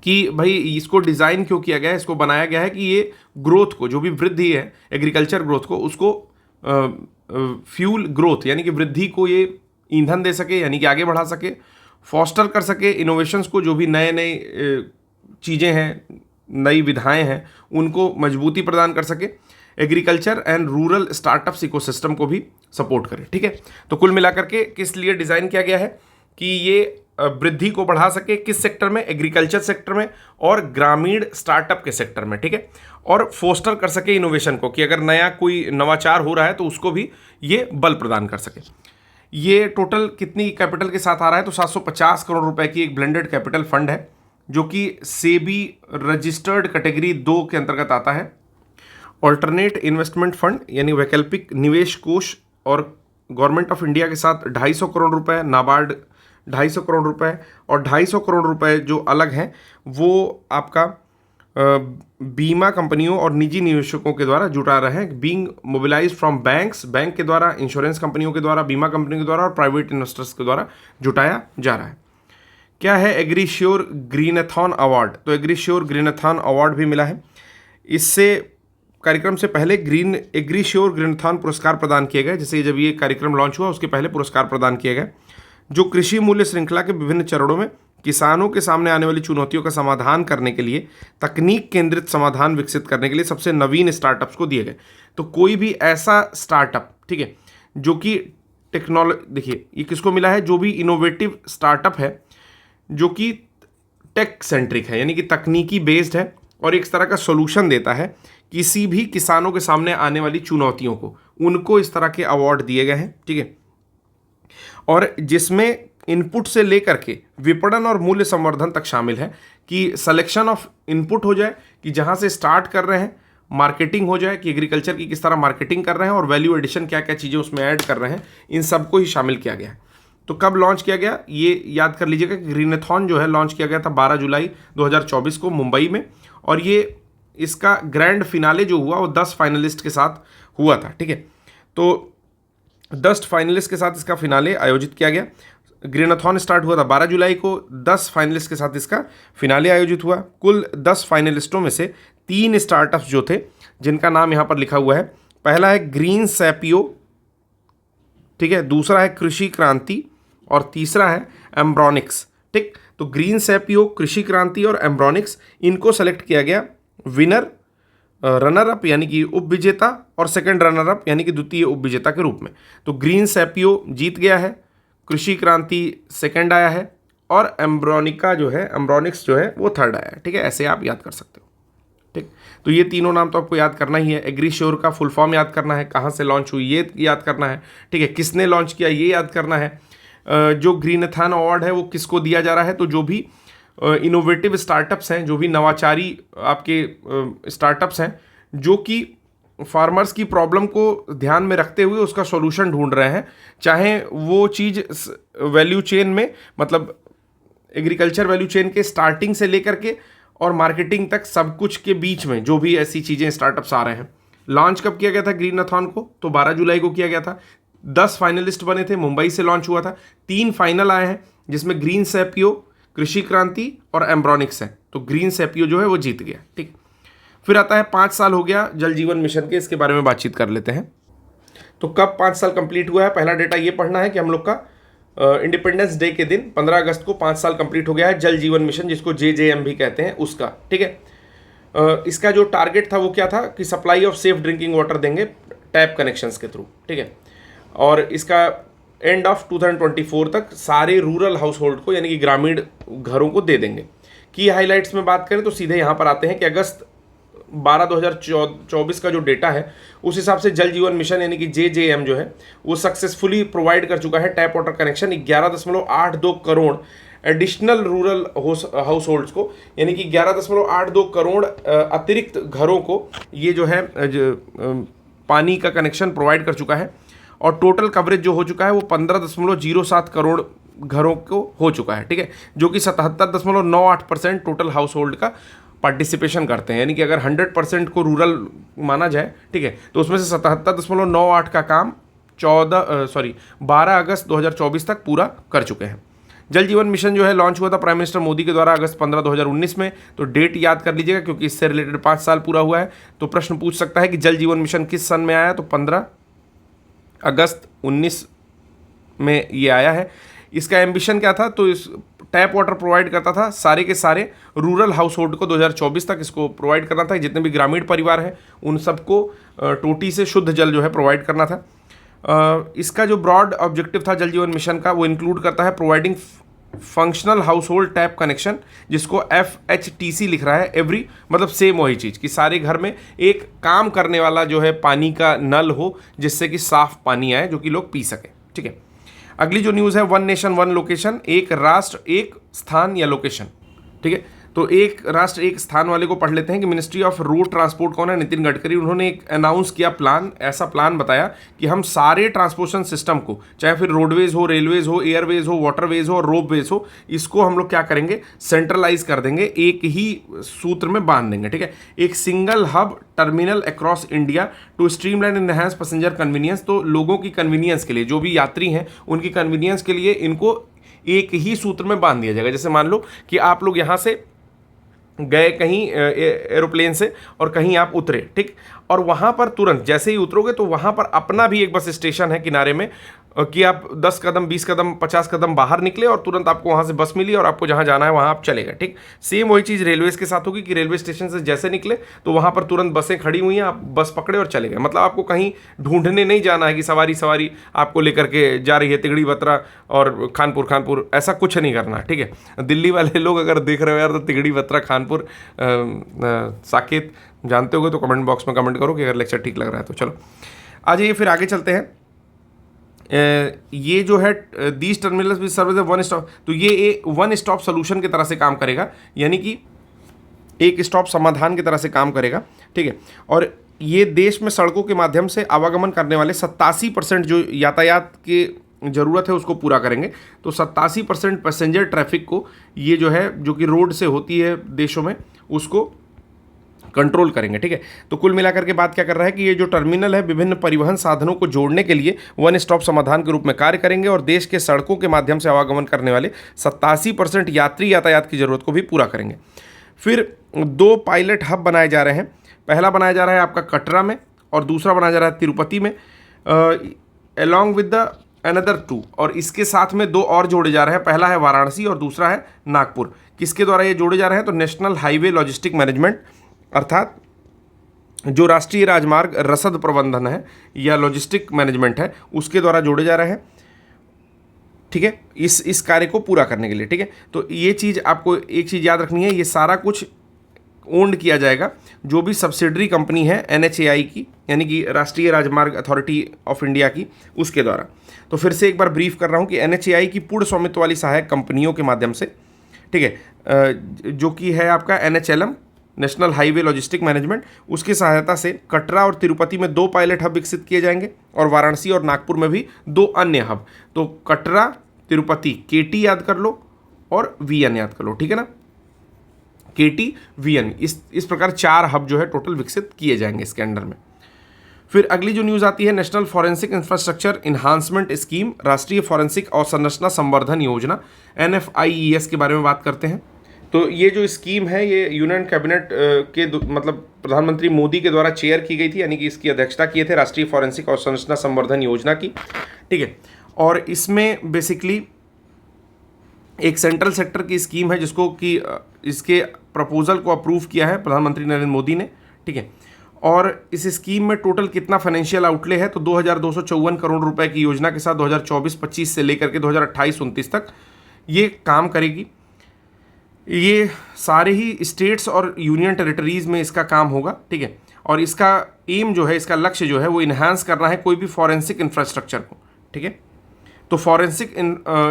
कि भाई इसको डिज़ाइन क्यों किया गया है, इसको बनाया गया है कि ये ग्रोथ को, जो भी वृद्धि है एग्रीकल्चर ग्रोथ को, उसको फ्यूल ग्रोथ यानी कि वृद्धि को ये ईंधन दे सके, यानी कि आगे बढ़ा सके, फॉस्टर कर सके इनोवेशंस को, जो भी नए नए चीज़ें हैं, नई विधाएं हैं, उनको मजबूती प्रदान कर सके, agriculture and rural startups ecosystem को भी सपोर्ट करे, ठीक है। तो कुल मिलाकर के किस लिए डिज़ाइन किया गया है कि ये वृद्धि को बढ़ा सके, किस सेक्टर में, एग्रीकल्चर सेक्टर में और ग्रामीण स्टार्टअप के सेक्टर में, ठीक है, और फोस्टर कर सके इनोवेशन को, कि अगर नया कोई नवाचार हो रहा है तो उसको भी ये बल प्रदान कर सके। ये टोटल कितनी कैपिटल के साथ आ रहा है, तो 750 करोड़ रुपए की एक ब्लेंडेड कैपिटल फंड है, जो कि सेबी रजिस्टर्ड कैटेगरी 2 के अंतर्गत आता है। ऑल्टरनेट इन्वेस्टमेंट फंड यानी वैकल्पिक निवेश कोष, और गवर्नमेंट ऑफ इंडिया के साथ 250 करोड़ रुपए, नाबार्ड 250 करोड़ रुपए, और 250 करोड़ रुपए जो अलग हैं वो आपका बीमा कंपनियों और निजी निवेशकों के द्वारा जुटा रहे हैं, being mobilise from banks, bank के द्वारा, इंश्योरेंस कंपनियों के द्वारा, बीमा कंपनियों के द्वारा और प्राइवेट इन्वेस्टर्स के द्वारा जुटाया जा रहा है। क्या है एग्रीश्योर ग्रीनथॉन अवार्ड? तो एग्रीश्योर ग्रीनथॉन अवार्ड भी मिला है। इससे कार्यक्रम से पहले एग्रीश्योर ग्रीनथॉन पुरस्कार प्रदान किए गए। जैसे जब ये कार्यक्रम लॉन्च हुआ उसके पहले पुरस्कार प्रदान किए गए, जो कृषि मूल्य श्रृंखला के विभिन्न चरणों में किसानों के सामने आने वाली चुनौतियों का समाधान करने के लिए तकनीक केंद्रित समाधान विकसित करने के लिए सबसे नवीन स्टार्टअप्स को दिए गए। तो कोई भी ऐसा स्टार्टअप, ठीक है, जो कि टेक्नोलॉजी, देखिए ये किसको मिला है, जो भी इनोवेटिव स्टार्टअप है जो कि टेक सेंट्रिक है, यानी कि तकनीकी बेस्ड है और एक तरह का सोल्यूशन देता है किसी भी किसानों के सामने आने वाली चुनौतियों को, उनको इस तरह के अवार्ड दिए गए हैं, ठीक है। और जिसमें इनपुट से लेकर के विपणन और मूल्य संवर्धन तक शामिल है, कि सिलेक्शन ऑफ इनपुट हो जाए, कि जहां से स्टार्ट कर रहे हैं, मार्केटिंग हो जाए कि एग्रीकल्चर की किस तरह मार्केटिंग कर रहे हैं, और वैल्यू एडिशन क्या क्या चीज़ें उसमें ऐड कर रहे हैं, इन सबको ही शामिल किया गया है। तो कब लॉन्च किया गया ये याद कर लीजिएगा कि ग्रीनथॉन जो है लॉन्च किया गया था 12 जुलाई 2024 को मुंबई में, और ये इसका ग्रैंड फिनाले जो हुआ वो 10 फाइनलिस्ट के साथ हुआ था, ठीक है। तो 10 फाइनलिस्ट के साथ इसका फिनाले आयोजित किया गया। ग्रीनथॉन स्टार्ट हुआ था 12 जुलाई को, 10 फाइनलिस्ट के साथ इसका फिनाले आयोजित हुआ। कुल 10 फाइनलिस्टों में से 3 स्टार्टअप्स जो थे, जिनका नाम यहाँ पर लिखा हुआ है, पहला है ग्रीन सैपियो, ठीक है, दूसरा है कृषि क्रांति और तीसरा है एम्ब्रॉनिक्स, ठीक। तो ग्रीन सैपियो, कृषि क्रांति और एम्ब्रॉनिक्स, इनको सेलेक्ट किया गया विनर, रनर अप यानी कि उप विजेता, और सेकंड रनर अप यानी कि द्वितीय उप विजेता के रूप में। तो ग्रीन सैपियो जीत गया है, कृषि क्रांति सेकंड आया है, और एम्ब्रॉनिक्स जो है वो थर्ड आया है, ठीक है। ऐसे आप याद कर सकते हो, ठीक। तो ये तीनों नाम तो आपको याद करना ही है। एग्रीश्योर का फुल फॉर्म याद करना है, कहाँ से लॉन्च हुई ये याद करना है, ठीक है, किसने लॉन्च किया ये याद करना है, जो ग्रीनथॉन अवार्ड है वो किसको दिया जा रहा है। तो जो भी इनोवेटिव स्टार्टअप्स हैं, जो भी नवाचारी आपके स्टार्टअप्स हैं, जो कि फार्मर्स की प्रॉब्लम को ध्यान में रखते हुए उसका सॉल्यूशन ढूंढ रहे हैं, चाहे वो चीज़ वैल्यू चेन में, मतलब एग्रीकल्चर वैल्यू चेन के स्टार्टिंग से लेकर के और मार्केटिंग तक सब कुछ के बीच में जो भी ऐसी चीज़ें स्टार्टअप्स आ रहे हैं। लॉन्च कब किया गया था ग्रीनथॉन को? तो 12 जुलाई को किया गया था। 10 फाइनलिस्ट बने थे, मुंबई से लॉन्च हुआ था। 3 फाइनल आए हैं, जिसमें ग्रीन सैपियो, कृषि क्रांति और एम्ब्रॉनिक्स है। तो ग्रीन सैपियो जो है वो जीत गया, ठीक। फिर आता है 5 साल हो गया जल जीवन मिशन के, इसके बारे में बातचीत कर लेते हैं। तो कब 5 साल कंप्लीट हुआ है, पहला डेटा ये पढ़ना है कि हम लोग का इंडिपेंडेंस डे के दिन 15 अगस्त को 5 साल कंप्लीट हो गया है जल जीवन मिशन, जिसको JJM भी कहते हैं, उसका, ठीक है। इसका जो टारगेट था वो क्या था कि supply of safe drinking water देंगे टैप कनेक्शंस के थ्रू, ठीक है। और इसका एंड ऑफ 2024 तक सारे रूरल हाउस होल्ड को, यानी कि ग्रामीण घरों को दे देंगे। की हाईलाइट्स में बात करें तो सीधे यहाँ पर आते हैं कि अगस्त 12 2024 का जो डेटा है उस हिसाब से जल जीवन मिशन यानी कि JJM जो है वो सक्सेसफुली प्रोवाइड कर चुका है tap water connection 11.82 crore additional rural house holds को, यानी कि 11.82 करोड़ अतिरिक्त घरों को ये जो है पानी का कनेक्शन प्रोवाइड कर चुका है। और टोटल कवरेज जो हो चुका है वो 15.07 करोड़ घरों को हो चुका है, ठीक है, जो कि 77.98% टोटल हाउस होल्ड का पार्टिसिपेशन करते हैं। यानी कि अगर 100% को रूरल माना जाए, ठीक है, तो उसमें से 77.98 का काम 12 अगस्त 2024 तक पूरा कर चुके हैं। जल जीवन मिशन जो है लॉन्च हुआ था प्राइम मिनिस्टर मोदी के द्वारा अगस्त 15 2019 में। तो डेट याद कर लीजिएगा क्योंकि इससे रिलेटेड 5 साल पूरा हुआ है। तो प्रश्न पूछ सकता है कि जल जीवन मिशन किस सन में आया, तो 15 अगस्त 19 में ये आया है। इसका एम्बिशन क्या था, तो इस टैप वाटर प्रोवाइड करता था सारे के सारे रूरल हाउस होल्ड को 2024 तक इसको प्रोवाइड करना था। जितने भी ग्रामीण परिवार हैं उन सबको टोटी से शुद्ध जल जो है प्रोवाइड करना था। इसका जो ब्रॉड ऑब्जेक्टिव था जल जीवन मिशन का वो इंक्लूड करता है providing functional house hold tap connection, जिसको FHTC लिख रहा है, एवरी मतलब सेम वही चीज़ कि सारे घर में एक काम करने वाला जो है पानी का नल हो, जिससे कि साफ पानी आए जो कि लोग पी सकें, ठीक है। अगली जो न्यूज़ है वन नेशन वन लोकेशन, एक राष्ट्र एक स्थान या लोकेशन, ठीक है। तो एक राष्ट्र एक स्थान वाले को पढ़ लेते हैं कि मिनिस्ट्री ऑफ रोड ट्रांसपोर्ट कौन है, नितिन गडकरी। उन्होंने एक अनाउंस किया प्लान, ऐसा प्लान बताया कि हम सारे ट्रांसपोर्टेशन सिस्टम को, चाहे फिर रोडवेज हो, रेलवेज हो, एयरवेज हो, वाटरवेज हो और रोपवेज हो, इसको हम लोग क्या करेंगे, सेंट्रलाइज कर देंगे, एक ही सूत्र में बांध देंगे, ठीक है। एक single hub terminal across India to streamline and enhance passenger convenience. तो लोगों की कन्वीनियंस के लिए, जो भी यात्री हैं उनकी कन्वीनियंस के लिए इनको एक ही सूत्र में बांध दिया जाएगा। जैसे मान लो कि आप लोग यहाँ से गए कहीं एरोप्लेन से और कहीं आप उतरे, ठीक, और वहाँ पर तुरंत जैसे ही उतरोगे तो वहाँ पर अपना भी एक बस स्टेशन है किनारे में कि आप 10 कदम 20 कदम 50 कदम बाहर निकले और तुरंत आपको वहाँ से बस मिली और आपको जहाँ जाना है वहाँ आप चले गए, ठीक। सेम वही चीज़ रेलवेज़ के साथ होगी कि रेलवे स्टेशन से जैसे निकले तो वहाँ पर तुरंत बसें खड़ी हुई हैं, आप बस पकड़े और चले गए। मतलब आपको कहीं ढूंढने नहीं जाना है कि सवारी आपको लेकर के जा रही है तिगड़ी बत्रा और खानपुर, ऐसा कुछ नहीं करना है, ठीक है। दिल्ली वाले लोग अगर देख रहे हो यार तो तिगड़ी बत्रा, खानपुर, साकेत जानते होगे तो कमेंट बॉक्स में कमेंट करो कि अगर लेक्चर ठीक लग रहा है तो। चलो आ जाइए फिर आगे चलते हैं। ये जो है these terminals with service one stop, तो ये वन स्टॉप सोल्यूशन की तरह से काम करेगा, यानी कि एक स्टॉप समाधान की तरह से काम करेगा, ठीक है। और ये देश में सड़कों के माध्यम से आवागमन करने वाले 87% जो यातायात की ज़रूरत है उसको पूरा करेंगे। तो 87% पैसेंजर ट्रैफिक को ये जो है, जो कि रोड से होती है देशों में, उसको कंट्रोल करेंगे, ठीक है। तो कुल मिलाकर के बात क्या कर रहा है कि ये जो टर्मिनल है विभिन्न परिवहन साधनों को जोड़ने के लिए वन स्टॉप समाधान के रूप में कार्य करेंगे और देश के सड़कों के माध्यम से आवागमन करने वाले 87% यात्री यातायात की जरूरत को भी पूरा करेंगे। फिर 2 पायलट हब बनाए जा रहे हैं। पहला बनाया जा रहा है आपका कटरा में और दूसरा बनाया जा रहा है तिरुपति में, अलॉन्ग विद द अनदर 2, और इसके साथ में 2 और जोड़े जा रहे हैं। पहला है वाराणसी और दूसरा है नागपुर। किसके द्वारा ये जोड़े जा रहे हैं, तो नेशनल हाईवे लॉजिस्टिक मैनेजमेंट, अर्थात जो राष्ट्रीय राजमार्ग रसद प्रबंधन है या लॉजिस्टिक मैनेजमेंट है, उसके द्वारा जोड़े जा रहे हैं, ठीक है, इस कार्य को पूरा करने के लिए, ठीक है। तो ये चीज़ आपको एक चीज़ याद रखनी है, ये सारा कुछ ओन्ड किया जाएगा जो भी सब्सिडरी कंपनी है NHAI की, यानी कि राष्ट्रीय राजमार्ग अथॉरिटी ऑफ इंडिया की, उसके द्वारा। तो फिर से एक बार ब्रीफ कर रहा हूँ कि NHAI की पूर्ण स्वामित्व वाली सहायक कंपनियों के माध्यम से, ठीक है, जो कि है आपका NHLM, national highway logistic management, उसकी सहायता से कटरा और तिरुपति में 2 पायलट हब विकसित किए जाएंगे और वाराणसी और नागपुर में भी 2 अन्य हब। तो कटरा तिरुपति KT याद कर लो और VN याद कर लो, ठीक है ना, KT VN, इस प्रकार 4 हब जो है टोटल विकसित किए जाएंगे इसके अंडर में। फिर अगली जो न्यूज़ आती है, national forensic infrastructure enhancement scheme, राष्ट्रीय फॉरेंसिक अवसंरचना संवर्धन योजना, NFIES के बारे में बात करते हैं। तो ये जो स्कीम है ये यूनियन कैबिनेट के मतलब प्रधानमंत्री मोदी के द्वारा चेयर की गई थी, यानी कि इसकी अध्यक्षता किए थे राष्ट्रीय फॉरेंसिक अवसंरचना संवर्धन योजना की, ठीक है। और इसमें बेसिकली एक सेंट्रल सेक्टर की स्कीम है जिसको कि इसके प्रपोजल को अप्रूव किया है प्रधानमंत्री नरेंद्र मोदी ने, ठीक है। और इस स्कीम में टोटल कितना फाइनेंशियल आउटले है, तो 2254 करोड़ रुपए की योजना के साथ 2024-25 से लेकर के 2028-29 तक ये काम करेगी। ये सारे ही स्टेट्स और यूनियन टेरिटरीज़ में इसका काम होगा, ठीक है। और इसका एम जो है, इसका लक्ष्य जो है वो इन्हांस करना है कोई भी फॉरेंसिक इंफ्रास्ट्रक्चर को, ठीक है। तो फॉरेंसिक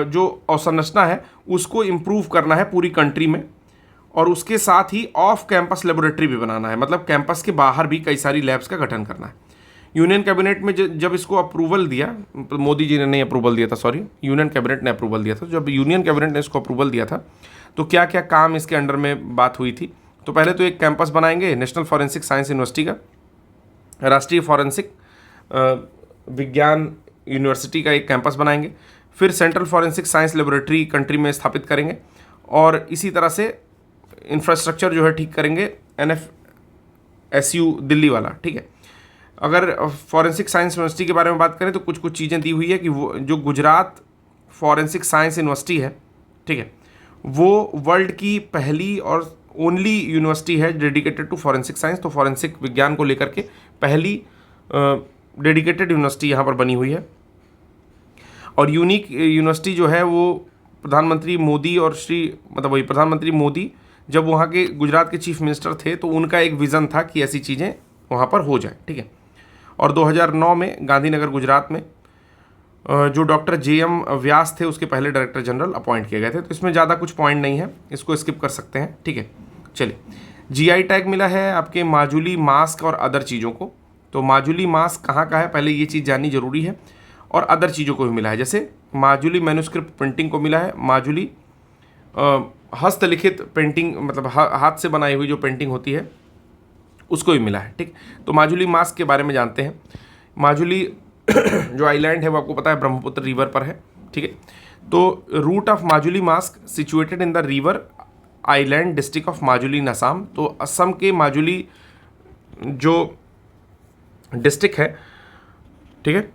जो अवसंरचना है उसको इम्प्रूव करना है पूरी कंट्री में, और उसके साथ ही ऑफ कैंपस लेबोरेटरी भी बनाना है, मतलब कैंपस के बाहर भी कई सारी लैब्स का गठन करना है। यूनियन कैबिनेट में जब इसको अप्रूवल दिया, मोदी जी ने नहीं अप्रूवल दिया था, सॉरी, यूनियन कैबिनेट ने अप्रूवल दिया था। जब यूनियन कैबिनेट ने इसको अप्रूवल दिया था तो क्या क्या काम इसके अंडर में बात हुई थी, तो पहले तो एक कैंपस बनाएंगे नेशनल फॉरेंसिक साइंस यूनिवर्सिटी का, राष्ट्रीय फॉरेंसिक विज्ञान यूनिवर्सिटी का एक कैंपस बनाएंगे। फिर central forensic science laboratory country में स्थापित करेंगे और इसी तरह से इंफ्रास्ट्रक्चर जो है ठीक करेंगे NFSU दिल्ली वाला, ठीक है। अगर फॉरेंसिक साइंस यूनिवर्सिटी के बारे में बात करें तो कुछ कुछ चीज़ें दी हुई है कि वो जो गुजरात फॉरेंसिक साइंस यूनिवर्सिटी है, ठीक है, वो वर्ल्ड की पहली और ओनली यूनिवर्सिटी है डेडिकेटेड टू फॉरेंसिक साइंस। तो फॉरेंसिक विज्ञान को लेकर के पहली डेडिकेटेड यूनिवर्सिटी यहाँ पर बनी हुई है। और यूनिक यूनिवर्सिटी जो है वो प्रधानमंत्री मोदी और वही प्रधानमंत्री मोदी जब वहाँ के गुजरात के चीफ मिनिस्टर थे तो उनका एक विज़न था कि ऐसी चीज़ें वहाँ पर हो जाए, ठीक है। और 2009 में गांधीनगर गुजरात में जो डॉक्टर JM व्यास थे उसके पहले डायरेक्टर जनरल अपॉइंट किए गए थे। तो इसमें ज़्यादा कुछ पॉइंट नहीं है, इसको स्किप कर सकते हैं, ठीक है। चलिए, GI टैग मिला है आपके माजुली मास्क और अदर चीज़ों को। तो माजुली मास्क कहाँ का है, पहले ये चीज़ जाननी जरूरी है। और अदर चीज़ों को भी मिला है, जैसे माजुली मैन्युस्क्रिप्ट प्रिंटिंग को मिला है, माजुली हस्तलिखित पेंटिंग मतलब हाथ से बनाई हुई जो पेंटिंग होती है उसको भी मिला है, ठीक। तो माजुली मास्क के बारे में जानते हैं। माजुली जो आइलैंड है वो आपको पता है ब्रह्मपुत्र रिवर पर है, ठीक है। तो root of Majuli mask situated in the river island district of Majuli in Assam. तो असम के माजुली जो डिस्ट्रिक्ट है, ठीक है,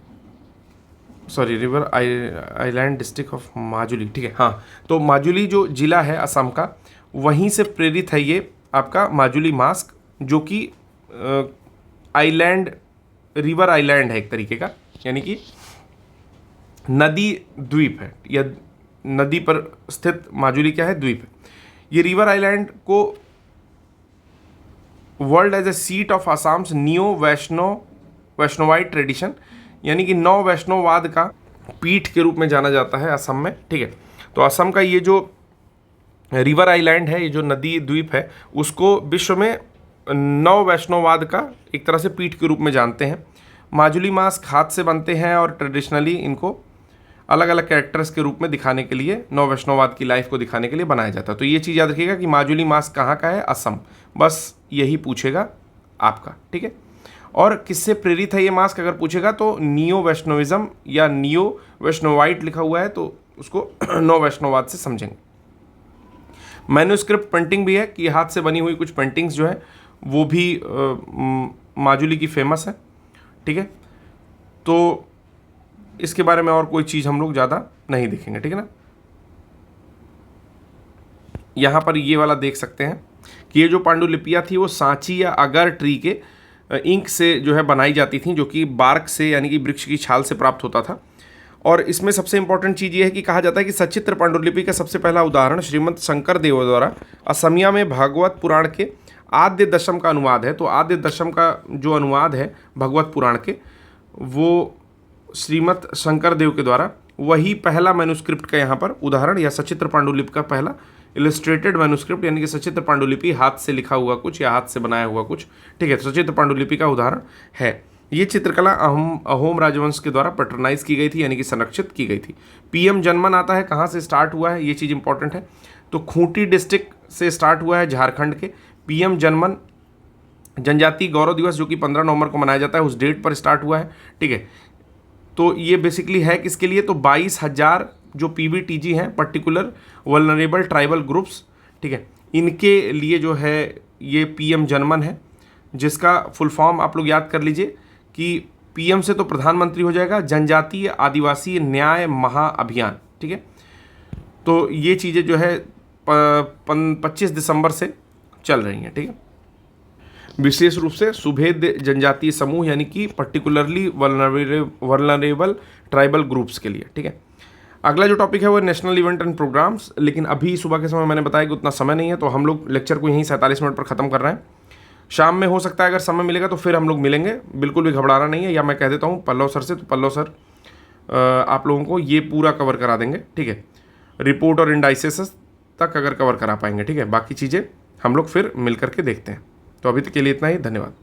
sorry river island district of Majuli, ठीक है, हाँ। तो माजुली जो जिला है असम का, वहीं से प्रेरित है ये आपका माजुली मास्क, जो कि आइलैंड रिवर आइलैंड है एक तरीके का, यानी कि नदी द्वीप है, या नदी पर स्थित माजुली क्या है, द्वीप है। ये रिवर आइलैंड को world as a seat of Assam's neo Vaishnavite tradition, यानी कि नौ वैष्णववाद का पीठ के रूप में जाना जाता है असम में, ठीक है। तो असम का ये जो रिवर आइलैंड है, ये जो नदी द्वीप है, उसको विश्व में नौ वैष्णववाद का एक तरह से पीठ के रूप में जानते हैं। माजुली मास्क हाथ से बनते हैं और ट्रेडिशनली इनको अलग अलग कैरेक्टर्स के रूप में दिखाने के लिए, नौ वैष्णववाद की लाइफ को दिखाने के लिए बनाया जाता है। तो ये चीज़ याद रखिएगा कि माजुली मास्क कहाँ का है, असम, बस यही पूछेगा आपका, ठीक है। और किससे प्रेरित है ये मास्क अगर पूछेगा तो नियो वैष्णविज्म या नियो वैष्णवाइट लिखा हुआ है, तो उसको नौ वैष्णववाद से समझेंगे। मैन्युस्क्रिप्ट प्रिंटिंग भी है कि हाथ से बनी हुई कुछ पेंटिंग्स जो है वो भी माजुली की फेमस है, ठीक है। तो इसके बारे में और कोई चीज़ हम लोग ज़्यादा नहीं देखेंगे, ठीक है ना। यहाँ पर ये वाला देख सकते हैं कि ये जो पांडुलिपियाँ थी वो सांची या अगर ट्री के इंक से जो है बनाई जाती थी, जो कि बार्क से यानी कि वृक्ष की छाल से प्राप्त होता था। और इसमें सबसे इंपॉर्टेंट चीज़ ये है कि कहा जाता है कि सचित्र पांडुलिपि का सबसे पहला उदाहरण श्रीमंत शंकर देव द्वारा असमिया में भागवत पुराण के आद्य दशम का अनुवाद है। तो आद्य दशम का जो अनुवाद है भगवत पुराण के, वो श्रीमत शंकर देव के द्वारा, वही पहला मैन्युस्क्रिप्ट का यहाँ पर उदाहरण, या सचित्र पांडुलिपि का पहला इलस्ट्रेटेड मैन्युस्क्रिप्ट, यानी कि सचित्र पांडुलिपि, हाथ से लिखा हुआ कुछ या हाथ से बनाया हुआ कुछ, ठीक है। सचित्र पांडुलिपि का उदाहरण है। ये चित्रकला अहोम राजवंश के द्वारा पैटर्नाइज की गई थी, यानी कि संरक्षित की गई थी। PM जनमन आता है, कहाँ से स्टार्ट हुआ है, ये चीज़ इंपॉर्टेंट है। तो खूंटी डिस्ट्रिक्ट से स्टार्ट हुआ है, झारखंड के। PM जनमन जनजातीय गौरव दिवस जो कि 15 नवंबर को मनाया जाता है, उस डेट पर स्टार्ट हुआ है, ठीक है। तो ये बेसिकली है किसके लिए, तो 22,000 जो PBTG हैं, पर्टिकुलर वल्नरेबल ट्राइबल ग्रुप्स, ठीक है, इनके लिए जो है ये PM जनमन है, जिसका फुल फॉर्म आप लोग याद कर लीजिए कि PM से तो प्रधानमंत्री हो जाएगा, जनजातीय आदिवासी न्याय महाअभियान, ठीक है। तो ये चीज़ें जो है 25 दिसंबर से चल रही हैं, ठीक है। विशेष रूप से सुभेद जनजातीय समूह, यानी कि पर्टिकुलरली वल्नरेबल ट्राइबल ग्रुप्स के लिए, ठीक है। अगला जो टॉपिक है वो नेशनल इवेंट एंड प्रोग्राम्स, लेकिन अभी सुबह के समय मैंने बताया कि उतना समय नहीं है, तो हम लोग लेक्चर को यहीं 47 मिनट पर ख़त्म कर रहे हैं। शाम में हो सकता है अगर समय मिलेगा तो फिर हम लोग मिलेंगे, बिल्कुल भी घबराना नहीं है। या मैं कह देता हूँ पल्लव सर से, तो पल्लव सर आप लोगों को ये पूरा कवर करा देंगे, ठीक है। रिपोर्ट और इंडाइसेस तक अगर कवर करा पाएंगे, ठीक है। बाकी चीज़ें हम लोग फिर मिल करके देखते हैं। तो अभी तक के लिए इतना ही, धन्यवाद।